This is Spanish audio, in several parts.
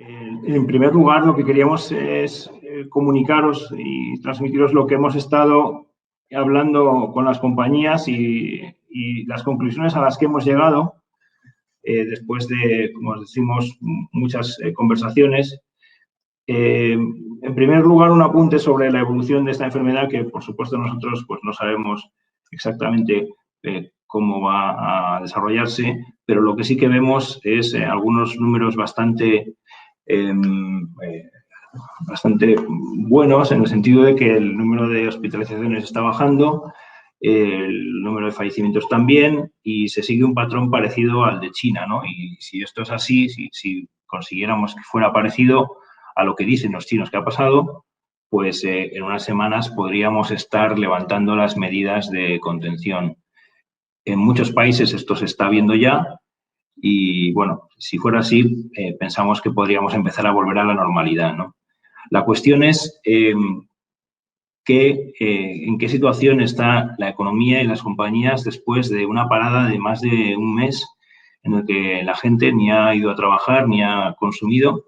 En primer lugar, lo que queríamos es comunicaros y transmitiros lo que hemos estado hablando con las compañías y las conclusiones a las que hemos llegado después de, como os decimos, muchas conversaciones. En primer lugar, un apunte sobre la evolución de esta enfermedad que, por supuesto, nosotros pues, no sabemos exactamente cómo va a desarrollarse, pero lo que sí que vemos es algunos números bastante buenos, en el sentido de que el número de hospitalizaciones está bajando, el número de fallecimientos también, y se sigue un patrón parecido al de China, ¿no? Y si esto es así, si consiguiéramos que fuera parecido a lo que dicen los chinos que ha pasado, pues en unas semanas podríamos estar levantando las medidas de contención. En muchos países esto se está viendo ya y, bueno, si fuera así, pensamos que podríamos empezar a volver a la normalidad, ¿no? La cuestión es en qué situación está la economía y las compañías después de una parada de más de un mes en el que la gente ni ha ido a trabajar ni ha consumido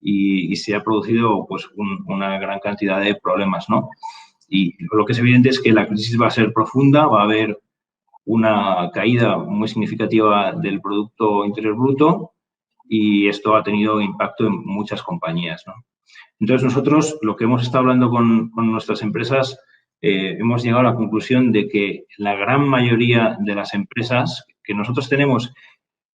y se ha producido pues, una gran cantidad de problemas, ¿no? Y lo que es evidente es que la crisis va a ser profunda, va a haber una caída muy significativa del Producto Interior Bruto y esto ha tenido impacto en muchas compañías, ¿no? Entonces, nosotros lo que hemos estado hablando con nuestras empresas, hemos llegado a la conclusión de que la gran mayoría de las empresas que nosotros tenemos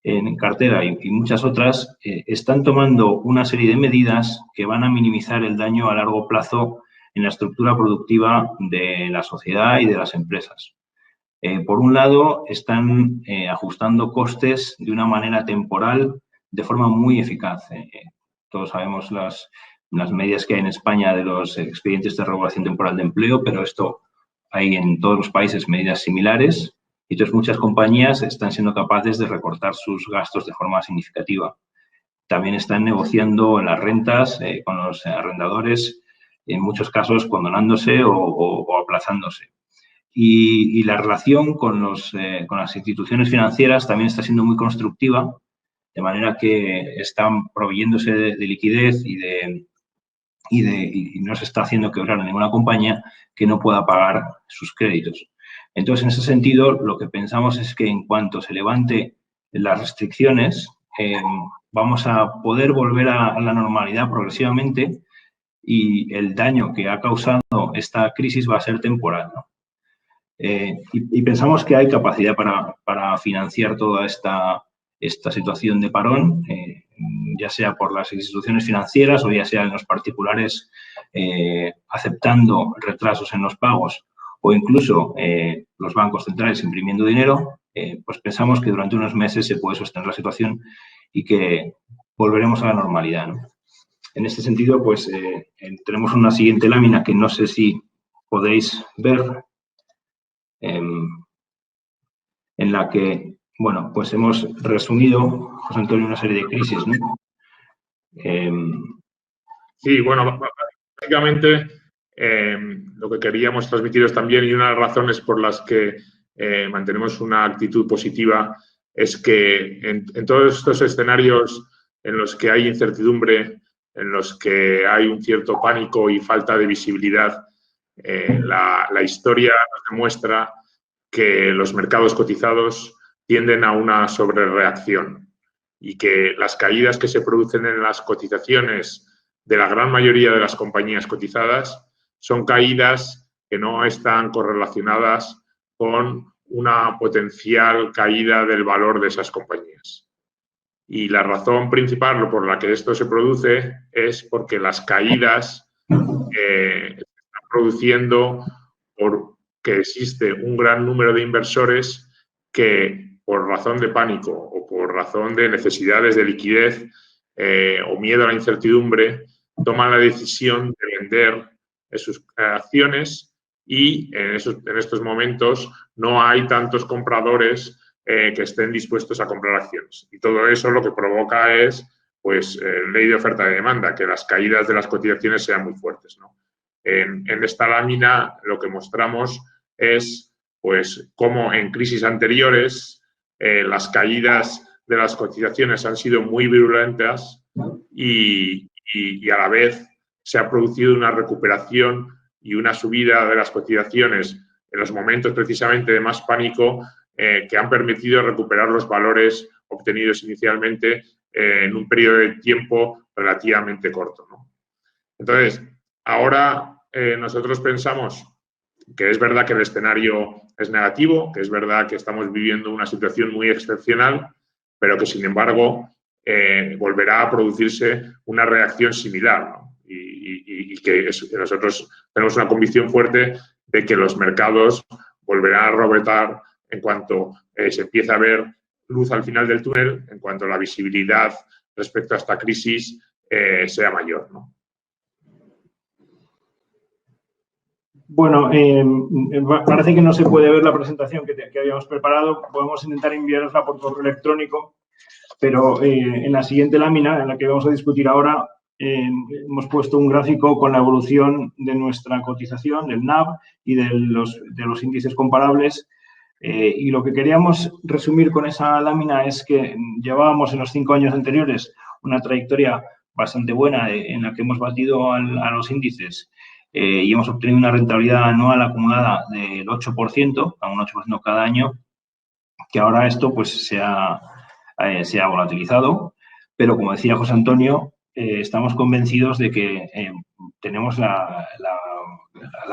en cartera y muchas otras están tomando una serie de medidas que van a minimizar el daño a largo plazo en la estructura productiva de la sociedad y de las empresas. Por un lado, están ajustando costes de una manera temporal de forma muy eficaz. Todos sabemos las medidas que hay en España de los expedientes de regulación temporal de empleo, pero esto hay en todos los países medidas similares. Y entonces muchas compañías están siendo capaces de recortar sus gastos de forma significativa. También están negociando las rentas con los arrendadores, en muchos casos condonándose o aplazándose. Y la relación con las instituciones financieras también está siendo muy constructiva, de manera que están proveyéndose de liquidez y no se está haciendo quebrar a ninguna compañía que no pueda pagar sus créditos. Entonces, en ese sentido, lo que pensamos es que en cuanto se levante las restricciones, vamos a poder volver a la normalidad progresivamente y el daño que ha causado esta crisis va a ser temporal, ¿no? Y pensamos que hay capacidad para financiar toda esta situación de parón, ya sea por las instituciones financieras o ya sea en los particulares aceptando retrasos en los pagos o incluso los bancos centrales imprimiendo dinero, pues pensamos que durante unos meses se puede sostener la situación y que volveremos a la normalidad, ¿no? En este sentido, pues tenemos una siguiente lámina que no sé si podéis ver, en la que, bueno, pues hemos resumido, José Antonio, una serie de crisis, ¿no? Sí, bueno, básicamente lo que queríamos transmitiros también y una de las razones por las que mantenemos una actitud positiva es que en todos estos escenarios en los que hay incertidumbre, en los que hay un cierto pánico y falta de visibilidad, la historia nos demuestra que los mercados cotizados tienden a una sobrereacción y que las caídas que se producen en las cotizaciones de la gran mayoría de las compañías cotizadas son caídas que no están correlacionadas con una potencial caída del valor de esas compañías. Y la razón principal por la que esto se produce es porque las caídas se están produciendo porque existe un gran número de inversores que, por razón de pánico o por razón de necesidades de liquidez o miedo a la incertidumbre, toman la decisión de vender sus acciones y en estos momentos no hay tantos compradores que estén dispuestos a comprar acciones. Y todo eso lo que provoca es, pues, ley de oferta y demanda, que las caídas de las cotizaciones sean muy fuertes, ¿no? En esta lámina lo que mostramos es, pues, cómo en crisis anteriores las caídas de las cotizaciones han sido muy virulentas y a la vez se ha producido una recuperación y una subida de las cotizaciones en los momentos precisamente de más pánico que han permitido recuperar los valores obtenidos inicialmente en un periodo de tiempo relativamente corto, ¿no? Entonces, ahora nosotros pensamos que es verdad que el escenario es negativo, que es verdad que estamos viviendo una situación muy excepcional, pero que, sin embargo, volverá a producirse una reacción similar, ¿no? Y que nosotros tenemos una convicción fuerte de que los mercados volverán a rebotar en cuanto se empieza a ver luz al final del túnel, en cuanto la visibilidad respecto a esta crisis sea mayor, ¿no? Bueno, parece que no se puede ver la presentación que habíamos preparado. Podemos intentar enviarosla por correo electrónico, pero en la siguiente lámina, en la que vamos a discutir ahora, hemos puesto un gráfico con la evolución de nuestra cotización, del NAV y de los índices comparables. Y lo que queríamos resumir con esa lámina es que llevábamos en los 5 años anteriores una trayectoria bastante buena en la que hemos batido a los índices y hemos obtenido una rentabilidad anual acumulada del 8%, a un 8% cada año, que ahora esto pues se ha volatilizado, pero como decía José Antonio, estamos convencidos de que tenemos la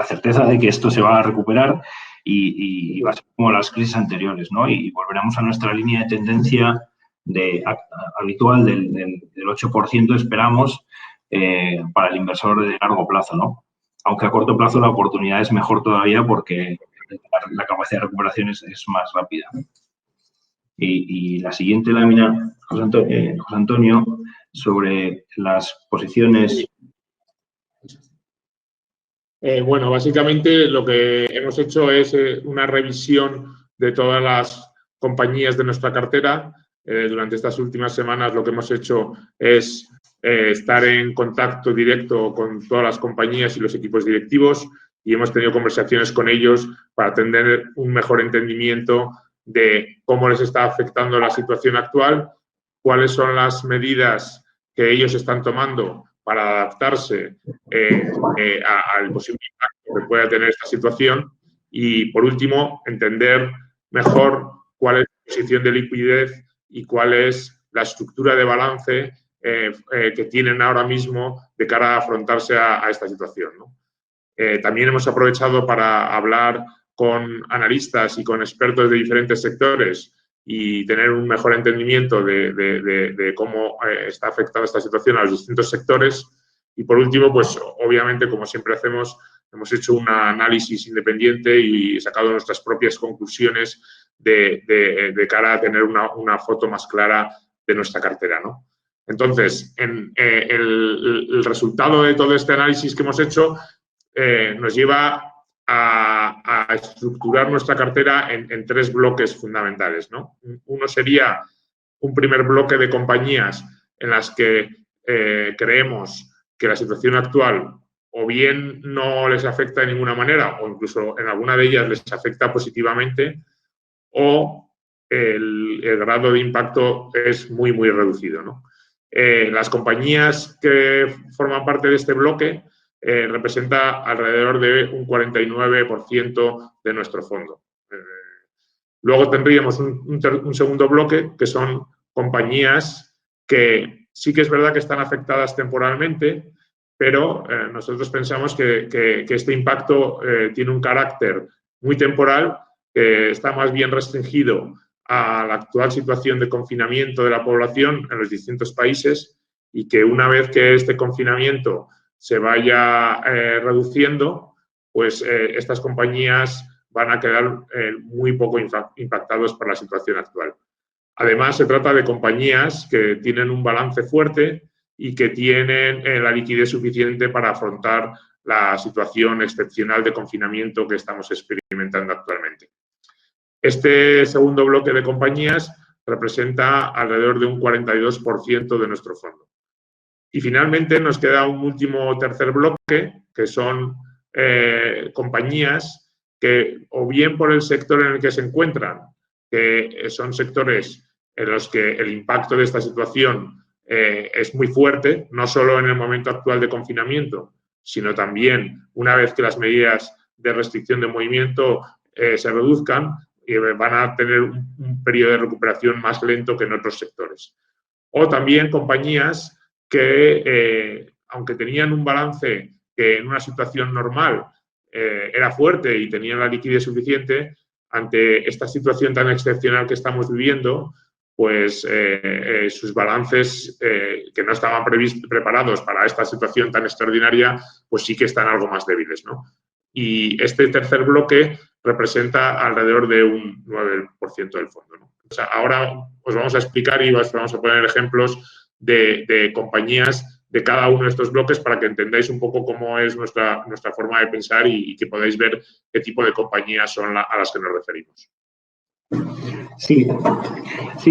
certeza de que esto se va a recuperar y va a ser como las crisis anteriores, ¿no? Y volveremos a nuestra línea de tendencia habitual del 8%, esperamos, para el inversor de largo plazo, ¿no? Aunque a corto plazo la oportunidad es mejor todavía porque la capacidad de recuperación es más rápida. Y la siguiente lámina, José Antonio, sobre las posiciones. Bueno, básicamente lo que hemos hecho es una revisión de todas las compañías de nuestra cartera. Durante estas últimas semanas lo que hemos hecho es estar en contacto directo con todas las compañías y los equipos directivos y hemos tenido conversaciones con ellos para tener un mejor entendimiento de cómo les está afectando la situación actual, cuáles son las medidas que ellos están tomando para adaptarse al posible impacto que pueda tener esta situación y, por último, entender mejor cuál es la posición de liquidez y cuál es la estructura de balance que tienen ahora mismo de cara a afrontarse a esta situación, ¿no? También hemos aprovechado para hablar con analistas y con expertos de diferentes sectores y tener un mejor entendimiento de cómo está afectada esta situación a los distintos sectores. Y, por último, pues obviamente, como siempre hacemos, hemos hecho un análisis independiente y sacado nuestras propias conclusiones de cara a tener una foto más clara de nuestra cartera, ¿no? Entonces, el resultado de todo este análisis que hemos hecho nos lleva a estructurar nuestra cartera en 3 bloques fundamentales, ¿no? Uno sería un primer bloque de compañías en las que creemos que la situación actual o bien no les afecta de ninguna manera o incluso en alguna de ellas les afecta positivamente o el grado de impacto es muy, muy reducido, ¿no? Las compañías que forman parte de este bloque representa alrededor de un 49% de nuestro fondo. Luego tendríamos un segundo bloque, que son compañías que sí que es verdad que están afectadas temporalmente, pero nosotros pensamos que este impacto tiene un carácter muy temporal, que está más bien restringido a la actual situación de confinamiento de la población en los distintos países y que una vez que este confinamiento se vaya reduciendo, pues estas compañías van a quedar muy poco impactados por la situación actual. Además, se trata de compañías que tienen un balance fuerte y que tienen la liquidez suficiente para afrontar la situación excepcional de confinamiento que estamos experimentando actualmente. Este segundo bloque de compañías representa alrededor de un 42% de nuestro fondo. Y finalmente nos queda un último tercer bloque, que son compañías que, o bien por el sector en el que se encuentran, que son sectores en los que el impacto de esta situación es muy fuerte, no solo en el momento actual de confinamiento, sino también una vez que las medidas de restricción de movimiento se reduzcan, van a tener un periodo de recuperación más lento que en otros sectores. O también compañías que, aunque tenían un balance que en una situación normal era fuerte y tenían la liquidez suficiente, ante esta situación tan excepcional que estamos viviendo, pues sus balances que no estaban preparados para esta situación tan extraordinaria, pues sí que están algo más débiles, ¿no? Y este tercer bloque representa alrededor de un 9% del fondo, ¿no? O sea, ahora os vamos a explicar y os vamos a poner ejemplos de compañías de cada uno de estos bloques para que entendáis un poco cómo es nuestra forma de pensar y que podáis ver qué tipo de compañías son a las que nos referimos. Sí,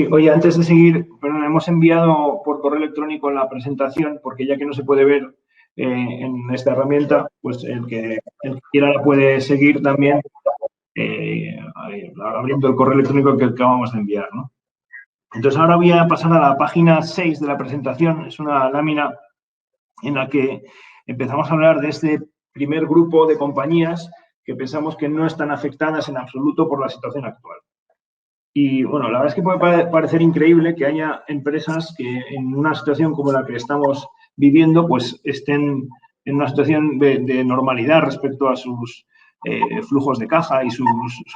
oye, antes de seguir, perdón, hemos enviado por correo electrónico la presentación, porque ya que no se puede ver en esta herramienta, pues el que quiera la puede seguir también abriendo el correo electrónico que acabamos de enviar, ¿no? Entonces, ahora voy a pasar a la página 6 de la presentación. Es una lámina en la que empezamos a hablar de este primer grupo de compañías que pensamos que no están afectadas en absoluto por la situación actual. Y, bueno, la verdad es que puede parecer increíble que haya empresas que en una situación como la que estamos viviendo, pues estén en una situación de normalidad respecto a sus flujos de caja y su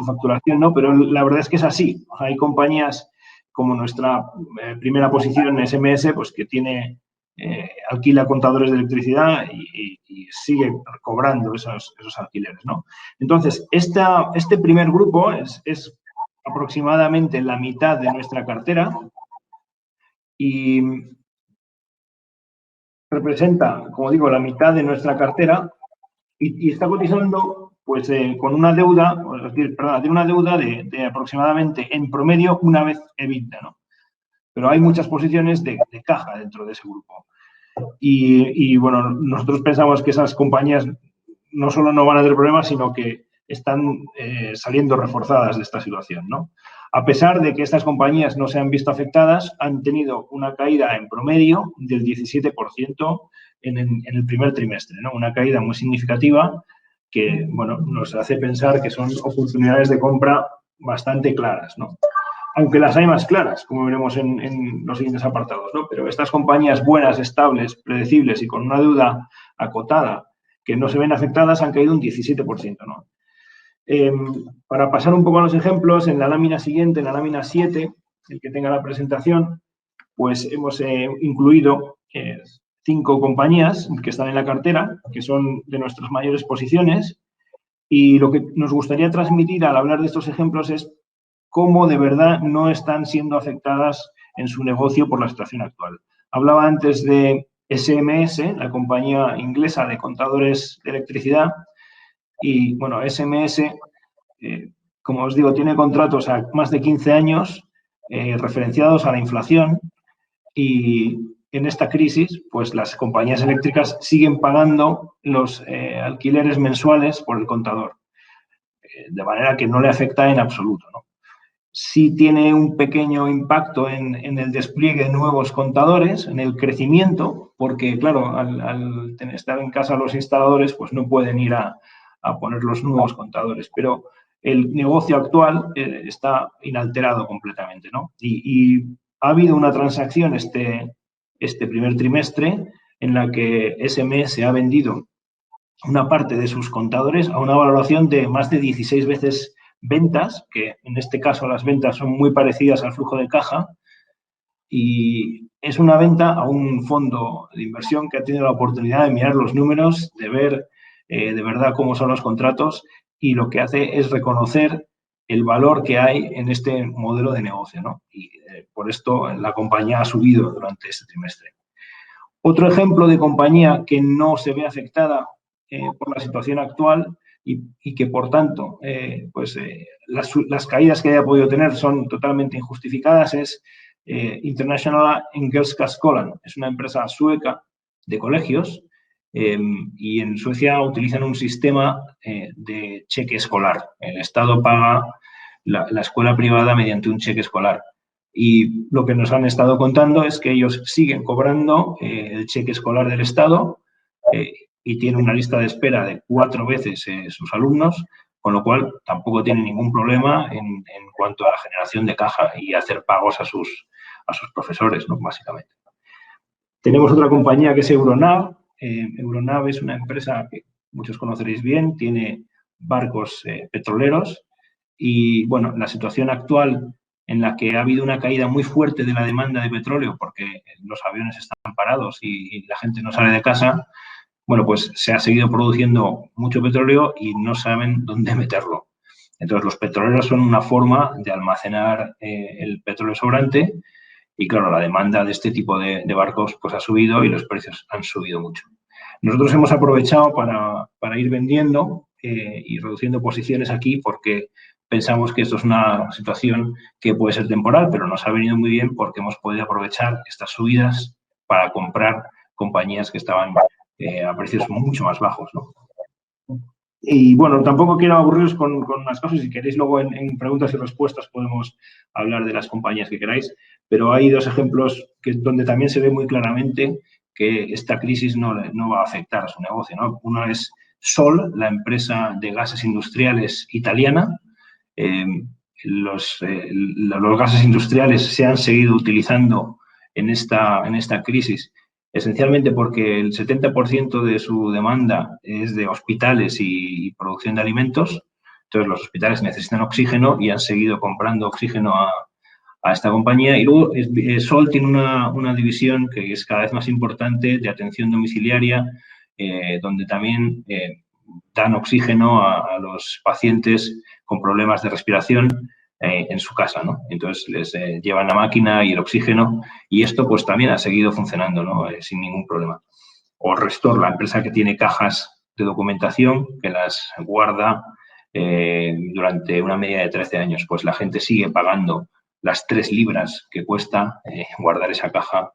facturación, ¿no? Pero la verdad es que es así. Hay compañías como nuestra primera posición en SMS, pues que alquila contadores de electricidad y sigue cobrando esos alquileres, ¿no? Entonces, este primer grupo es aproximadamente la mitad de nuestra cartera y representa, como digo, la mitad de nuestra cartera y está cotizando pues con una deuda, es decir, perdón, tiene una deuda de aproximadamente en promedio una vez EBITDA, ¿no? Pero hay muchas posiciones de caja dentro de ese grupo. Y bueno, nosotros pensamos que esas compañías no solo no van a tener problemas, sino que están saliendo reforzadas de esta situación, ¿no? A pesar de que estas compañías no se han visto afectadas, han tenido una caída en promedio del 17% en el primer trimestre, ¿no? Una caída muy significativa que, bueno, nos hace pensar que son oportunidades de compra bastante claras, ¿no? Aunque las hay más claras, como veremos en los siguientes apartados, ¿no? Pero estas compañías buenas, estables, predecibles y con una deuda acotada que no se ven afectadas han caído un 17%, ¿no? Para pasar un poco a los ejemplos, en la lámina siguiente, en la lámina 7, el que tenga la presentación, pues hemos incluido 5 compañías que están en la cartera, que son de nuestras mayores posiciones, y lo que nos gustaría transmitir al hablar de estos ejemplos es cómo de verdad no están siendo afectadas en su negocio por la situación actual. Hablaba antes de SMS, la compañía inglesa de contadores de electricidad, y bueno, SMS, como os digo, tiene contratos a más de 15 años referenciados a la inflación y en esta crisis, pues las compañías eléctricas siguen pagando los alquileres mensuales por el contador, de manera que no le afecta en absoluto, ¿no? Sí tiene un pequeño impacto en el despliegue de nuevos contadores, en el crecimiento, porque, claro, al estar en casa los instaladores, pues no pueden ir a poner los nuevos contadores, pero el negocio actual está inalterado completamente, ¿no? Y ha habido una transacción este primer trimestre en la que SMS ha vendido una parte de sus contadores a una valoración de más de 16 veces ventas, que en este caso las ventas son muy parecidas al flujo de caja, y es una venta a un fondo de inversión que ha tenido la oportunidad de mirar los números, de ver de verdad cómo son los contratos, y lo que hace es reconocer el valor que hay en este modelo de negocio, ¿no? Y por esto la compañía ha subido durante este trimestre. Otro ejemplo de compañía que no se ve afectada por la situación actual y que, por tanto, las caídas que haya podido tener son totalmente injustificadas es International Engelska-skolan. Es una empresa sueca de colegios y en Suecia utilizan un sistema de cheque escolar. El Estado paga la escuela privada mediante un cheque escolar. Y lo que nos han estado contando es que ellos siguen cobrando el cheque escolar del Estado y tienen una lista de espera de 4 veces sus alumnos, con lo cual tampoco tienen ningún problema en cuanto a la generación de caja y hacer pagos a sus profesores, ¿no? Básicamente. Tenemos otra compañía que es Euronav. Euronav es una empresa que muchos conoceréis bien, tiene barcos petroleros y, bueno, la situación actual en la que ha habido una caída muy fuerte de la demanda de petróleo porque los aviones están parados y la gente no sale de casa, bueno, pues se ha seguido produciendo mucho petróleo y no saben dónde meterlo. Entonces, los petroleros son una forma de almacenar el petróleo sobrante y, claro, la demanda de este tipo de barcos pues ha subido y los precios han subido mucho. Nosotros hemos aprovechado para ir vendiendo y reduciendo posiciones aquí porque pensamos que esto es una situación que puede ser temporal, pero nos ha venido muy bien porque hemos podido aprovechar estas subidas para comprar compañías que estaban a precios mucho más bajos, ¿no? Y, bueno, tampoco quiero aburriros con las cosas. Si queréis, luego en preguntas y respuestas podemos hablar de las compañías que queráis, pero hay 2 ejemplos donde también se ve muy claramente que esta crisis no va a afectar a su negocio, ¿no? Uno es Sol, la empresa de gases industriales italiana. Los gases industriales se han seguido utilizando en esta crisis esencialmente porque el 70% de su demanda es de hospitales y producción de alimentos. Entonces, los hospitales necesitan oxígeno y han seguido comprando oxígeno a esta compañía. Y luego, Sol tiene una división que es cada vez más importante de atención domiciliaria, donde también dan oxígeno a los pacientes con problemas de respiración en su casa, ¿no? Entonces, les llevan la máquina y el oxígeno y esto pues también ha seguido funcionando, ¿no? Sin ningún problema. O Restor, la empresa que tiene cajas de documentación que las guarda durante una media de 13 años. Pues la gente sigue pagando las 3 libras que cuesta guardar esa caja,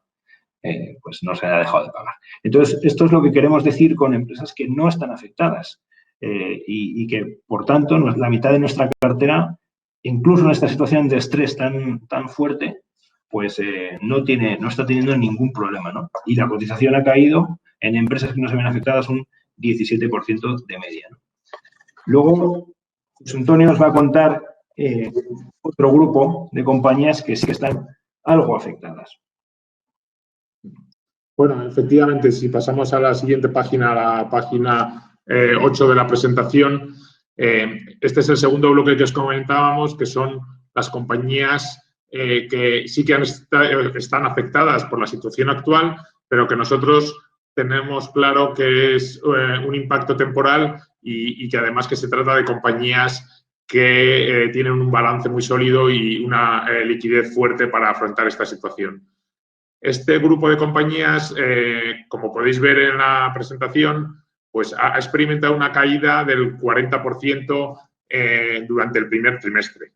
pues no se ha dejado de pagar. Entonces, esto es lo que queremos decir con empresas que no están afectadas y que, por tanto, la mitad de nuestra cartera, incluso en esta situación de estrés tan fuerte, pues no está teniendo ningún problema, ¿no? Y la cotización ha caído en empresas que no se ven afectadas un 17% de media, ¿no? Luego, José Antonio nos va a contar otro grupo de compañías que sí que están algo afectadas. Bueno, efectivamente, si pasamos a la siguiente página, la página 8 de la presentación, este es el segundo bloque que os comentábamos, que son las compañías que sí que están afectadas por la situación actual, pero que nosotros tenemos claro que es un impacto temporal y que además que se trata de compañías que tienen un balance muy sólido y una liquidez fuerte para afrontar esta situación. Este grupo de compañías, como podéis ver en la presentación, pues ha experimentado una caída del 40% durante el primer trimestre.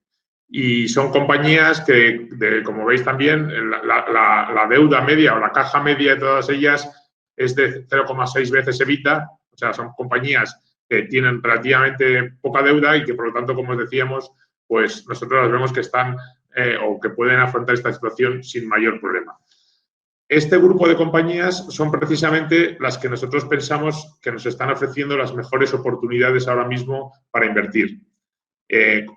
Y son compañías que, como veis también, la deuda media o la caja media de todas ellas es de 0,6 veces EBITDA. O sea, son compañías que tienen relativamente poca deuda y que, por lo tanto, como os decíamos, pues nosotros las vemos que están o que pueden afrontar esta situación sin mayor problema. Este grupo de compañías son precisamente las que nosotros pensamos que nos están ofreciendo las mejores oportunidades ahora mismo para invertir.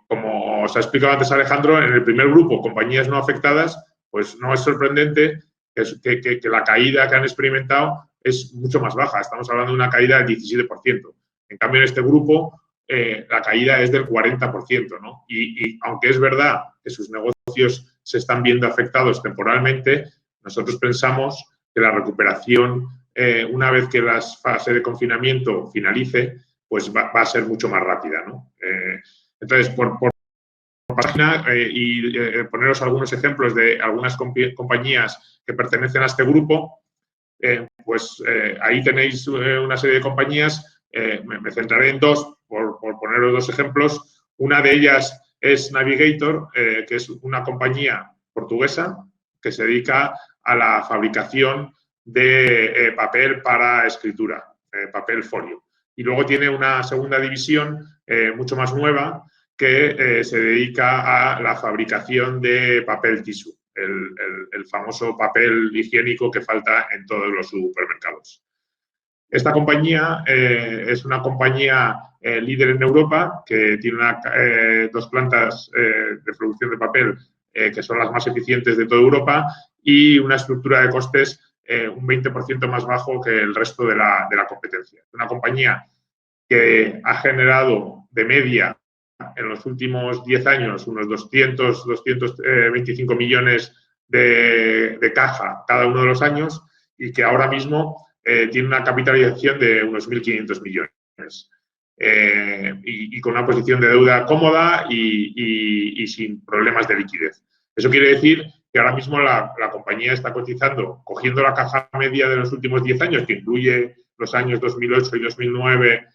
Como os ha explicado antes Alejandro, en el primer grupo, compañías no afectadas, pues no es sorprendente que la caída que han experimentado es mucho más baja. Estamos hablando de una caída del 17%. En cambio, en este grupo, la caída es del 40%, ¿no? Y aunque es verdad que sus negocios se están viendo afectados temporalmente, nosotros pensamos que la recuperación, una vez que la fase de confinamiento finalice, pues va a ser mucho más rápida, ¿no? Entonces, por página y poneros algunos ejemplos de algunas compañías que pertenecen a este grupo, pues ahí tenéis una serie de compañías. Me centraré en 2, por poneros 2 ejemplos. Una de ellas es Navigator, que es una compañía portuguesa que se dedica a la fabricación de papel para escritura, papel folio. Y luego tiene una segunda división mucho más nueva que se dedica a la fabricación de papel tisú. el famoso papel higiénico que falta en todos los supermercados. Esta compañía es una compañía líder en Europa que tiene dos plantas de producción de papel que son las más eficientes de toda Europa y una estructura de costes un 20% más bajo que el resto de la competencia. Una compañía que ha generado de media en los últimos 10 años unos 225 millones de caja cada uno de los años y que ahora mismo tiene una capitalización de unos 1.500 millones y con una posición de deuda cómoda y sin problemas de liquidez. Eso quiere decir que ahora mismo la compañía está cotizando, cogiendo la caja media de los últimos 10 años, que incluye los años 2008 y 2009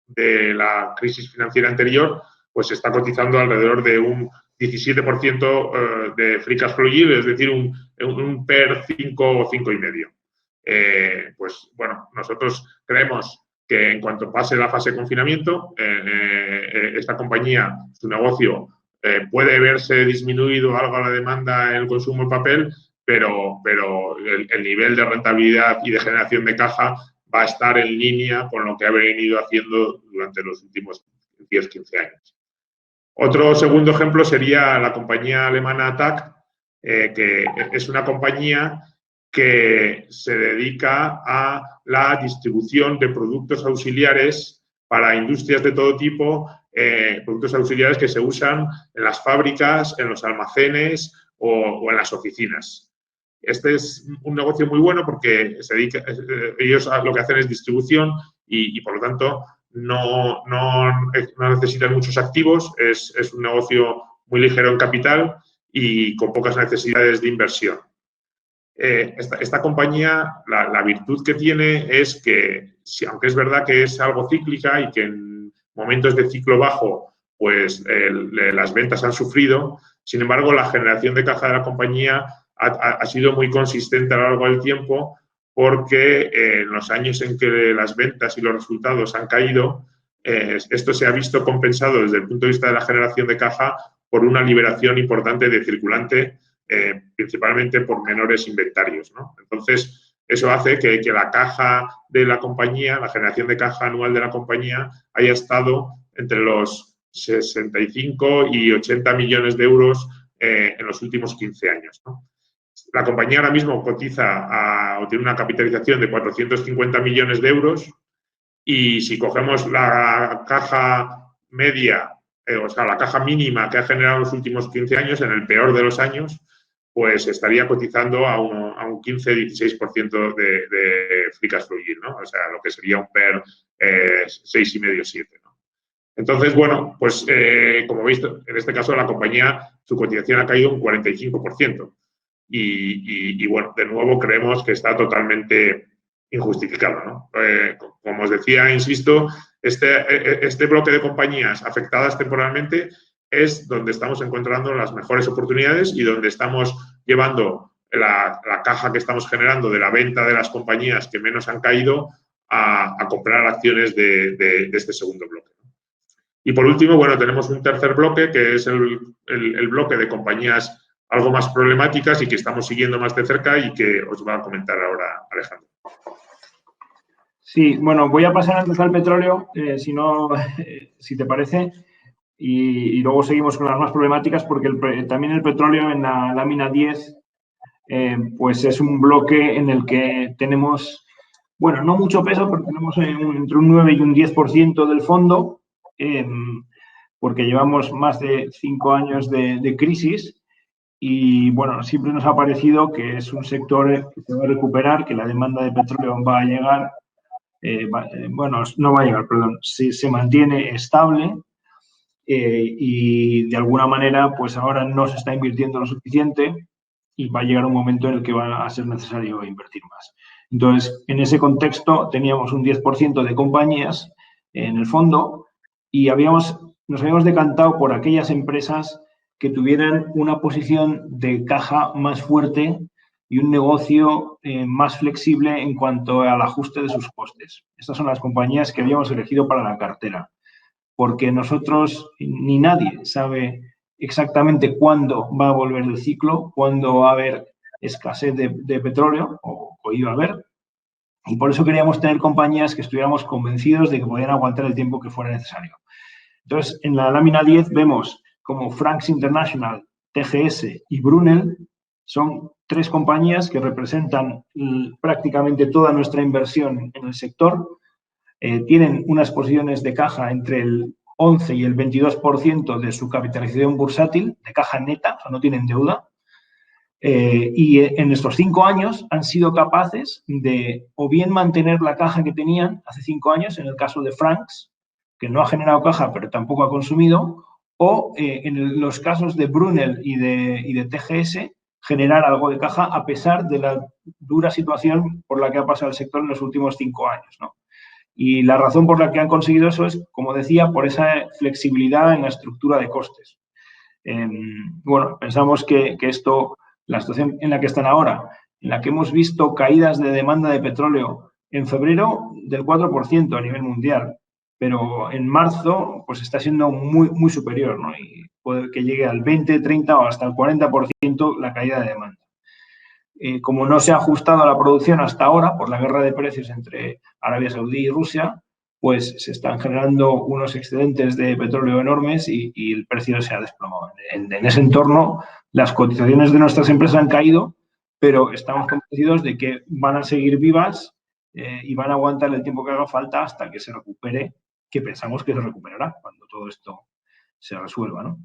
de la crisis financiera anterior, pues está cotizando alrededor de un 17% de free cash flow yield, es decir, un PER 5 o 5,5. Pues bueno, nosotros creemos que en cuanto pase la fase de confinamiento, esta compañía, su negocio, puede verse disminuido algo la demanda en el consumo de papel, pero el nivel de rentabilidad y de generación de caja va a estar en línea con lo que ha venido haciendo durante los últimos 10-15 años. Otro segundo ejemplo sería la compañía alemana TAC, que es una compañía que se dedica a la distribución de productos auxiliares para industrias de todo tipo, productos auxiliares que se usan en las fábricas, en los almacenes o en las oficinas. Este es un negocio muy bueno porque ellos lo que hacen es distribución y por lo tanto, no necesitan muchos activos, es un negocio muy ligero en capital y con pocas necesidades de inversión. Esta compañía, la virtud que tiene es que, aunque es verdad que es algo cíclica y que en momentos de ciclo bajo, pues las ventas han sufrido, sin embargo, la generación de caja de la compañía ha sido muy consistente a lo largo del tiempo porque en los años en que las ventas y los resultados han caído, esto se ha visto compensado desde el punto de vista de la generación de caja por una liberación importante de circulante, principalmente por menores inventarios, ¿no? Entonces, eso hace que la caja de la compañía, la generación de caja anual de la compañía, haya estado entre los 65 y 80 millones de euros en los últimos 15 años, ¿no? La compañía ahora mismo cotiza o tiene una capitalización de 450 millones de euros y si cogemos la caja media, o sea, la caja mínima que ha generado en los últimos 15 años, en el peor de los años, pues estaría cotizando a un 15-16% de free cash flow yield, ¿no? O sea, lo que sería un PER 6,5-7, ¿no? Entonces, bueno, pues como veis, en este caso la compañía, su cotización ha caído un 45%. Y bueno, de nuevo creemos que está totalmente injustificado, ¿no? Como os decía, insisto, este bloque de compañías afectadas temporalmente es donde estamos encontrando las mejores oportunidades y donde estamos llevando la caja que estamos generando de la venta de las compañías que menos han caído a comprar acciones de este segundo bloque. Y por último, bueno, tenemos un tercer bloque que es el bloque de compañías algo más problemáticas y que estamos siguiendo más de cerca y que os va a comentar ahora Alejandro. Sí, bueno, voy a pasar antes al petróleo, si te parece, y luego seguimos con las más problemáticas porque también el petróleo en la lámina 10 pues es un bloque en el que tenemos, bueno, no mucho peso, pero tenemos entre un 9 y un 10% del fondo, porque llevamos más de 5 años de crisis. Y, bueno, siempre nos ha parecido que es un sector que se va a recuperar, que la demanda de petróleo va a llegar, no va a llegar, perdón, se mantiene estable y, de alguna manera, pues ahora no se está invirtiendo lo suficiente y va a llegar un momento en el que va a ser necesario invertir más. Entonces, en ese contexto, teníamos un 10% de compañías en el fondo y nos habíamos decantado por aquellas empresas que tuvieran una posición de caja más fuerte y un negocio más flexible en cuanto al ajuste de sus costes. Estas son las compañías que habíamos elegido para la cartera, porque nosotros ni nadie sabe exactamente cuándo va a volver el ciclo, cuándo va a haber escasez de petróleo, o iba a haber, y por eso queríamos tener compañías que estuviéramos convencidos de que podían aguantar el tiempo que fuera necesario. Entonces, en la lámina 10 vemos como Franks International, TGS y Brunel son 3 compañías que representan prácticamente toda nuestra inversión en el sector. Tienen unas posiciones de caja entre el 11 y el 22% de su capitalización bursátil, de caja neta, o sea, no tienen deuda. Y en estos 5 años han sido capaces de o bien mantener la caja que tenían hace 5 años, en el caso de Franks, que no ha generado caja pero tampoco ha consumido, o en los casos de Brunel y de TGS, generar algo de caja a pesar de la dura situación por la que ha pasado el sector en los últimos 5 años, ¿no? Y la razón por la que han conseguido eso es, como decía, por esa flexibilidad en la estructura de costes. Bueno, pensamos que esto, la situación en la que están ahora, en la que hemos visto caídas de demanda de petróleo en febrero del 4% a nivel mundial, pero en marzo pues está siendo muy, muy superior, ¿no? Y puede que llegue al 20, 30 o hasta el 40% la caída de demanda. Como no se ha ajustado a la producción hasta ahora por la guerra de precios entre Arabia Saudí y Rusia, pues se están generando unos excedentes de petróleo enormes y el precio se ha desplomado. En ese entorno, las cotizaciones de nuestras empresas han caído, pero estamos convencidos de que van a seguir vivas y van a aguantar el tiempo que haga falta hasta que se recupere, que pensamos que se recuperará cuando todo esto se resuelva, ¿no?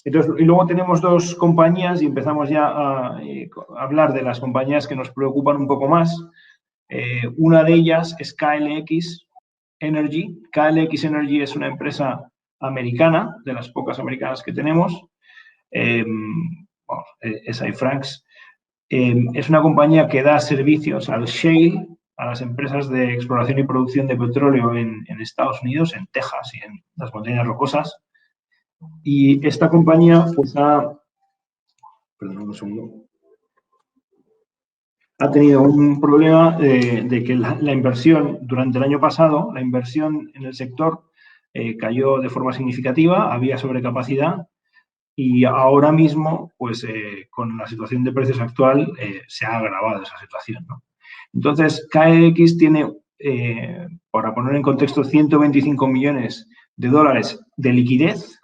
Entonces, y luego tenemos 2 compañías y empezamos ya a hablar de las compañías que nos preocupan un poco más. Una de ellas es KLX Energy. KLX Energy es una empresa americana, de las pocas americanas que tenemos. Bueno, es iFranks. Es una compañía que da servicios al shale, a las empresas de exploración y producción de petróleo en Estados Unidos, en Texas y en las montañas rocosas. Y esta compañía pues ha tenido un problema de que la inversión durante el año pasado, la inversión en el sector cayó de forma significativa, había sobrecapacidad y ahora mismo, pues con la situación de precios actual, se ha agravado esa situación, ¿no? Entonces, KLX tiene, para poner en contexto, 125 millones de dólares de liquidez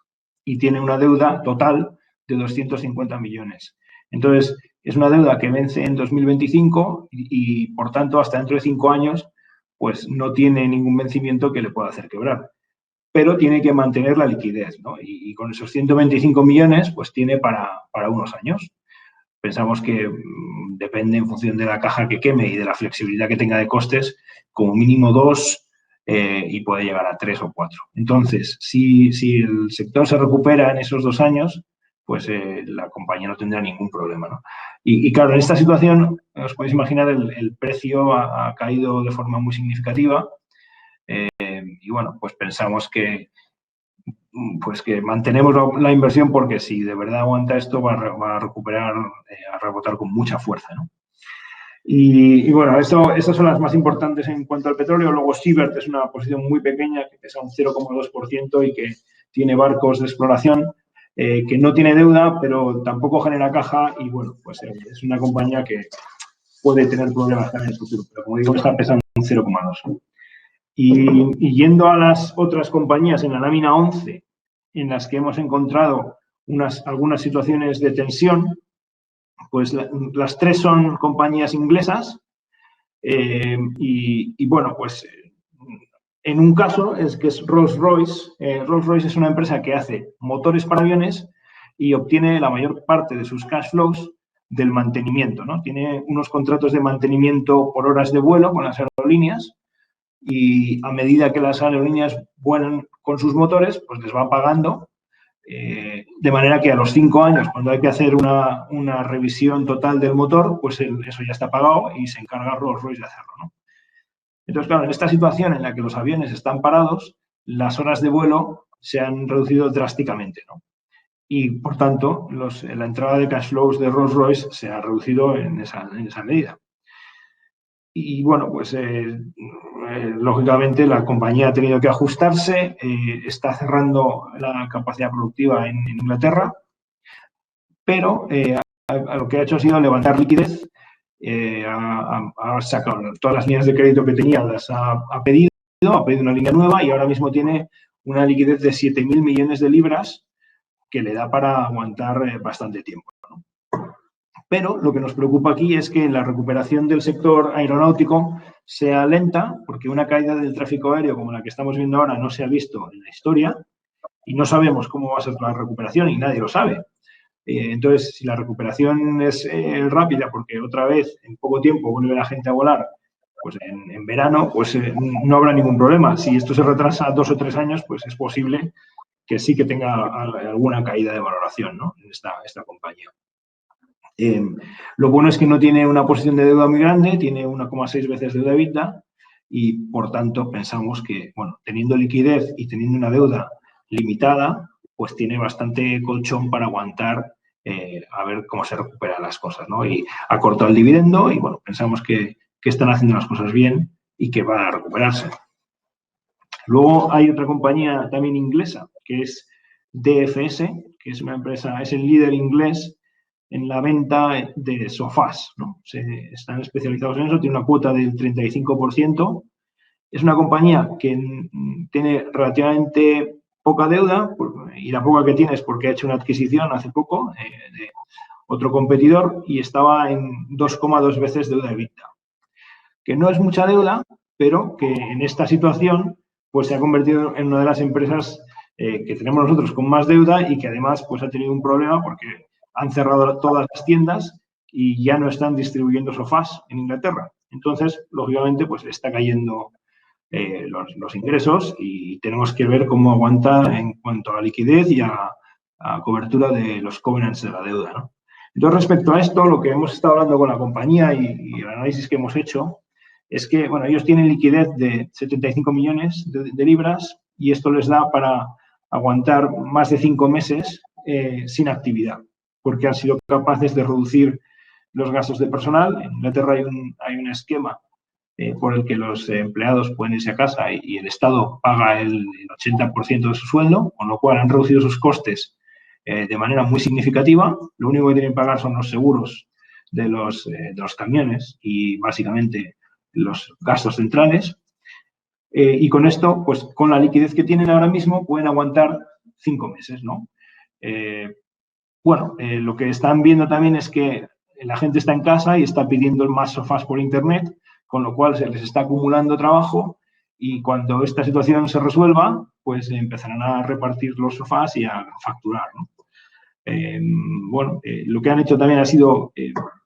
y tiene una deuda total de 250 millones. Entonces, es una deuda que vence en 2025 y, por tanto, hasta dentro de 5 años, pues no tiene ningún vencimiento que le pueda hacer quebrar. Pero tiene que mantener la liquidez, ¿no? Y con esos 125 millones, pues tiene para unos años. Pensamos que depende en función de la caja que queme y de la flexibilidad que tenga de costes, como mínimo 2 y puede llegar a 3 o 4. Entonces, si el sector se recupera en esos 2 años, pues la compañía no tendrá ningún problema, ¿no? Y claro, en esta situación, os podéis imaginar, el precio ha caído de forma muy significativa y bueno, pues pensamos que mantenemos la inversión porque si de verdad aguanta esto va a recuperar, a rebotar con mucha fuerza, ¿no? Y bueno, estas son las más importantes en cuanto al petróleo. Luego Siebert es una posición muy pequeña que pesa un 0,2% y que tiene barcos de exploración, que no tiene deuda, pero tampoco genera caja y bueno, pues es una compañía que puede tener problemas también en el futuro. Pero como digo, está pesando un 0,2%. Y yendo a las otras compañías en la lámina 11, en las que hemos encontrado algunas situaciones de tensión, pues las 3 son compañías inglesas y bueno, pues en un caso es que es Rolls-Royce. Rolls-Royce es una empresa que hace motores para aviones y obtiene la mayor parte de sus cash flows del mantenimiento, ¿no? Tiene unos contratos de mantenimiento por horas de vuelo con las aerolíneas y a medida que las aerolíneas vuelan con sus motores, pues les va pagando, de manera que a los 5 años, cuando hay que hacer una revisión total del motor, pues eso ya está pagado y se encarga Rolls-Royce de hacerlo, ¿no? Entonces, claro, en esta situación en la que los aviones están parados, las horas de vuelo se han reducido drásticamente, ¿no? Y, por tanto, la entrada de cash flows de Rolls-Royce se ha reducido en esa medida. Y bueno, pues lógicamente la compañía ha tenido que ajustarse, está cerrando la capacidad productiva en Inglaterra, pero a lo que ha hecho ha sido levantar liquidez, ha sacado todas las líneas de crédito que tenía, las ha pedido una línea nueva y ahora mismo tiene una liquidez de 7.000 millones de libras que le da para aguantar bastante tiempo, ¿no? Pero lo que nos preocupa aquí es que la recuperación del sector aeronáutico sea lenta, porque una caída del tráfico aéreo como la que estamos viendo ahora no se ha visto en la historia y no sabemos cómo va a ser la recuperación y nadie lo sabe. Entonces, si la recuperación es rápida, porque otra vez en poco tiempo vuelve la gente a volar, pues en verano pues no habrá ningún problema. Si esto se retrasa 2 o 3 años, pues es posible que sí que tenga alguna caída de valoración, ¿no?, en esta compañía. Lo bueno es que no tiene una posición de deuda muy grande, tiene 1,6 veces deuda EBITDA y, por tanto, pensamos que, bueno, teniendo liquidez y teniendo una deuda limitada, pues tiene bastante colchón para aguantar a ver cómo se recuperan las cosas, ¿no? Y ha cortado el dividendo y, bueno, pensamos que están haciendo las cosas bien y que va a recuperarse. Luego hay otra compañía también inglesa, que es DFS, que es una empresa, es el líder inglés en la venta de sofás, ¿no? Están especializados en eso, tiene una cuota del 35%. Es una compañía que tiene relativamente poca deuda y la poca que tiene es porque ha hecho una adquisición hace poco de otro competidor y estaba en 2,2 veces deuda EBITDA. Que no es mucha deuda, pero que en esta situación pues se ha convertido en una de las empresas que tenemos nosotros con más deuda y que además pues ha tenido un problema porque han cerrado todas las tiendas y ya no están distribuyendo sofás en Inglaterra. Entonces, lógicamente, pues está cayendo los ingresos y tenemos que ver cómo aguanta en cuanto a liquidez y a cobertura de los covenants de la deuda, ¿no? Entonces, respecto a esto, lo que hemos estado hablando con la compañía y el análisis que hemos hecho es que, bueno, ellos tienen liquidez de 75 millones de libras y esto les da para aguantar más de 5 meses sin actividad, porque han sido capaces de reducir los gastos de personal. En Inglaterra hay un esquema por el que los empleados pueden irse a casa y el Estado paga el 80% de su sueldo, con lo cual han reducido sus costes de manera muy significativa. Lo único que tienen que pagar son los seguros de los camiones y básicamente los gastos centrales. Y con esto, pues con la liquidez que tienen ahora mismo, pueden aguantar 5 meses, ¿no? Lo que están viendo también es que la gente está en casa y está pidiendo más sofás por internet, con lo cual se les está acumulando trabajo y cuando esta situación se resuelva, pues empezarán a repartir los sofás y a facturar, ¿no? Lo que han hecho también ha sido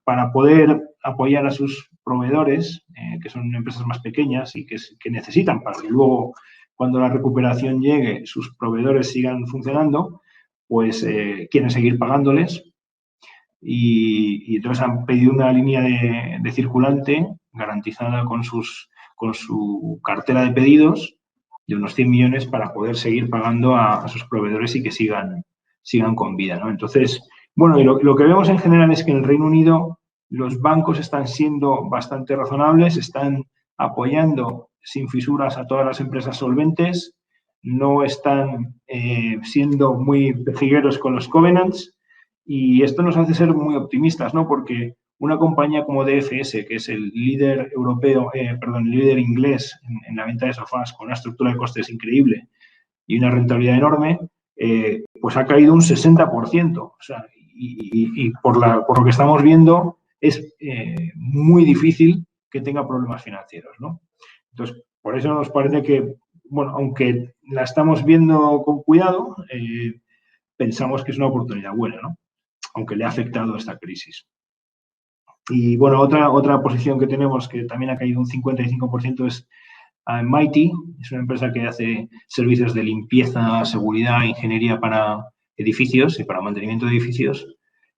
para poder apoyar a sus proveedores, que son empresas más pequeñas y que necesitan para que luego, cuando la recuperación llegue, sus proveedores sigan funcionando, pues quieren seguir pagándoles y entonces han pedido una línea de circulante garantizada con su cartera de pedidos de unos 100 millones para poder seguir pagando a sus proveedores y que sigan con vida, ¿no? Entonces, bueno, y lo que vemos en general es que en el Reino Unido los bancos están siendo bastante razonables, están apoyando sin fisuras a todas las empresas solventes, no están siendo muy pejigueros con los covenants y esto nos hace ser muy optimistas, ¿no? Porque una compañía como DFS, que es el líder el líder inglés en la venta de sofás con una estructura de costes increíble y una rentabilidad enorme, pues ha caído un 60%. O sea, y por lo que estamos viendo, es muy difícil que tenga problemas financieros, ¿no? Entonces, por eso nos parece que, bueno, aunque la estamos viendo con cuidado, pensamos que es una oportunidad buena, ¿no? Aunque le ha afectado esta crisis. Y, bueno, otra posición que tenemos que también ha caído un 55% es Mighty, es una empresa que hace servicios de limpieza, seguridad, ingeniería para edificios y para mantenimiento de edificios.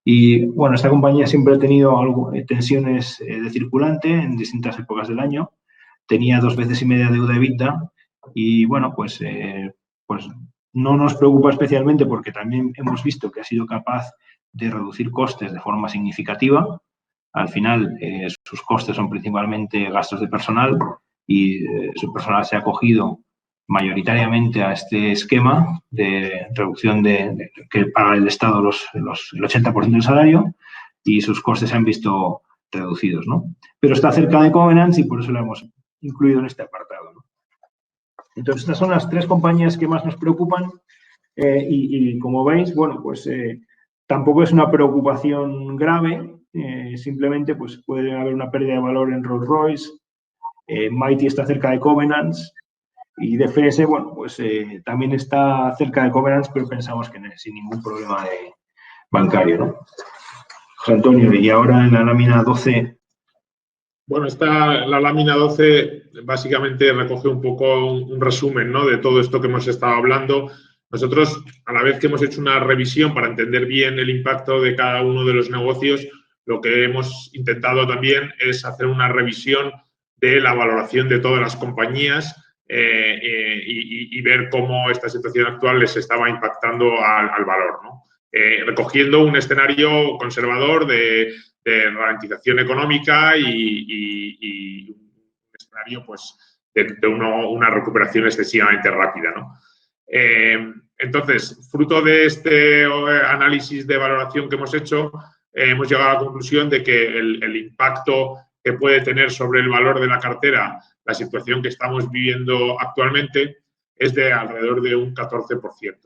Y, bueno, esta compañía siempre ha tenido tensiones de circulante en distintas épocas del año. Tenía 2,5 veces deuda EBITDA y, bueno, pues no nos preocupa especialmente porque también hemos visto que ha sido capaz de reducir costes de forma significativa al final sus costes son principalmente gastos de personal y su personal se ha acogido mayoritariamente a este esquema de reducción que paga el Estado el 80% del salario y sus costes se han visto reducidos, ¿no? Pero está cerca de Covenants y por eso lo hemos incluido en este apartado, ¿no? Entonces, estas son las 3 compañías que más nos preocupan y como veis, bueno, pues tampoco es una preocupación grave, simplemente pues puede haber una pérdida de valor en Rolls-Royce, Mighty está cerca de Covenants y DFS, bueno, pues también está cerca de Covenants, pero pensamos que sin ningún problema bancario, ¿no? José Antonio, y ahora en la lámina 12. Bueno, la lámina 12 básicamente recoge un poco un resumen, ¿no?, de todo esto que hemos estado hablando. Nosotros, a la vez que hemos hecho una revisión para entender bien el impacto de cada uno de los negocios, lo que hemos intentado también es hacer una revisión de la valoración de todas las compañías y ver cómo esta situación actual les estaba impactando al valor, ¿no? Recogiendo un escenario conservador de ralentización económica y un escenario pues, de una recuperación excesivamente rápida, ¿no? Entonces, fruto de este análisis de valoración que hemos hecho, hemos llegado a la conclusión de que el impacto que puede tener sobre el valor de la cartera la situación que estamos viviendo actualmente es de alrededor de un 14%.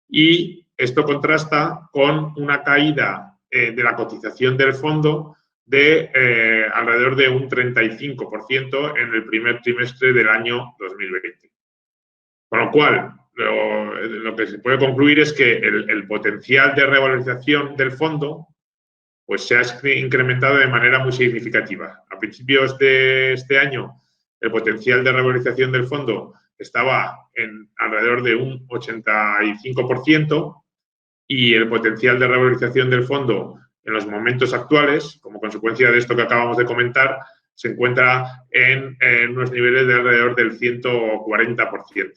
Y esto contrasta con una caída de la cotización del fondo de alrededor de un 35% en el primer trimestre del año 2020. Con lo cual, lo que se puede concluir es que el potencial de revalorización del fondo pues se ha incrementado de manera muy significativa. A principios de este año, el potencial de revalorización del fondo estaba en alrededor de un 85% y el potencial de revalorización del fondo en los momentos actuales, como consecuencia de esto que acabamos de comentar, se encuentra en unos niveles de alrededor del 140%,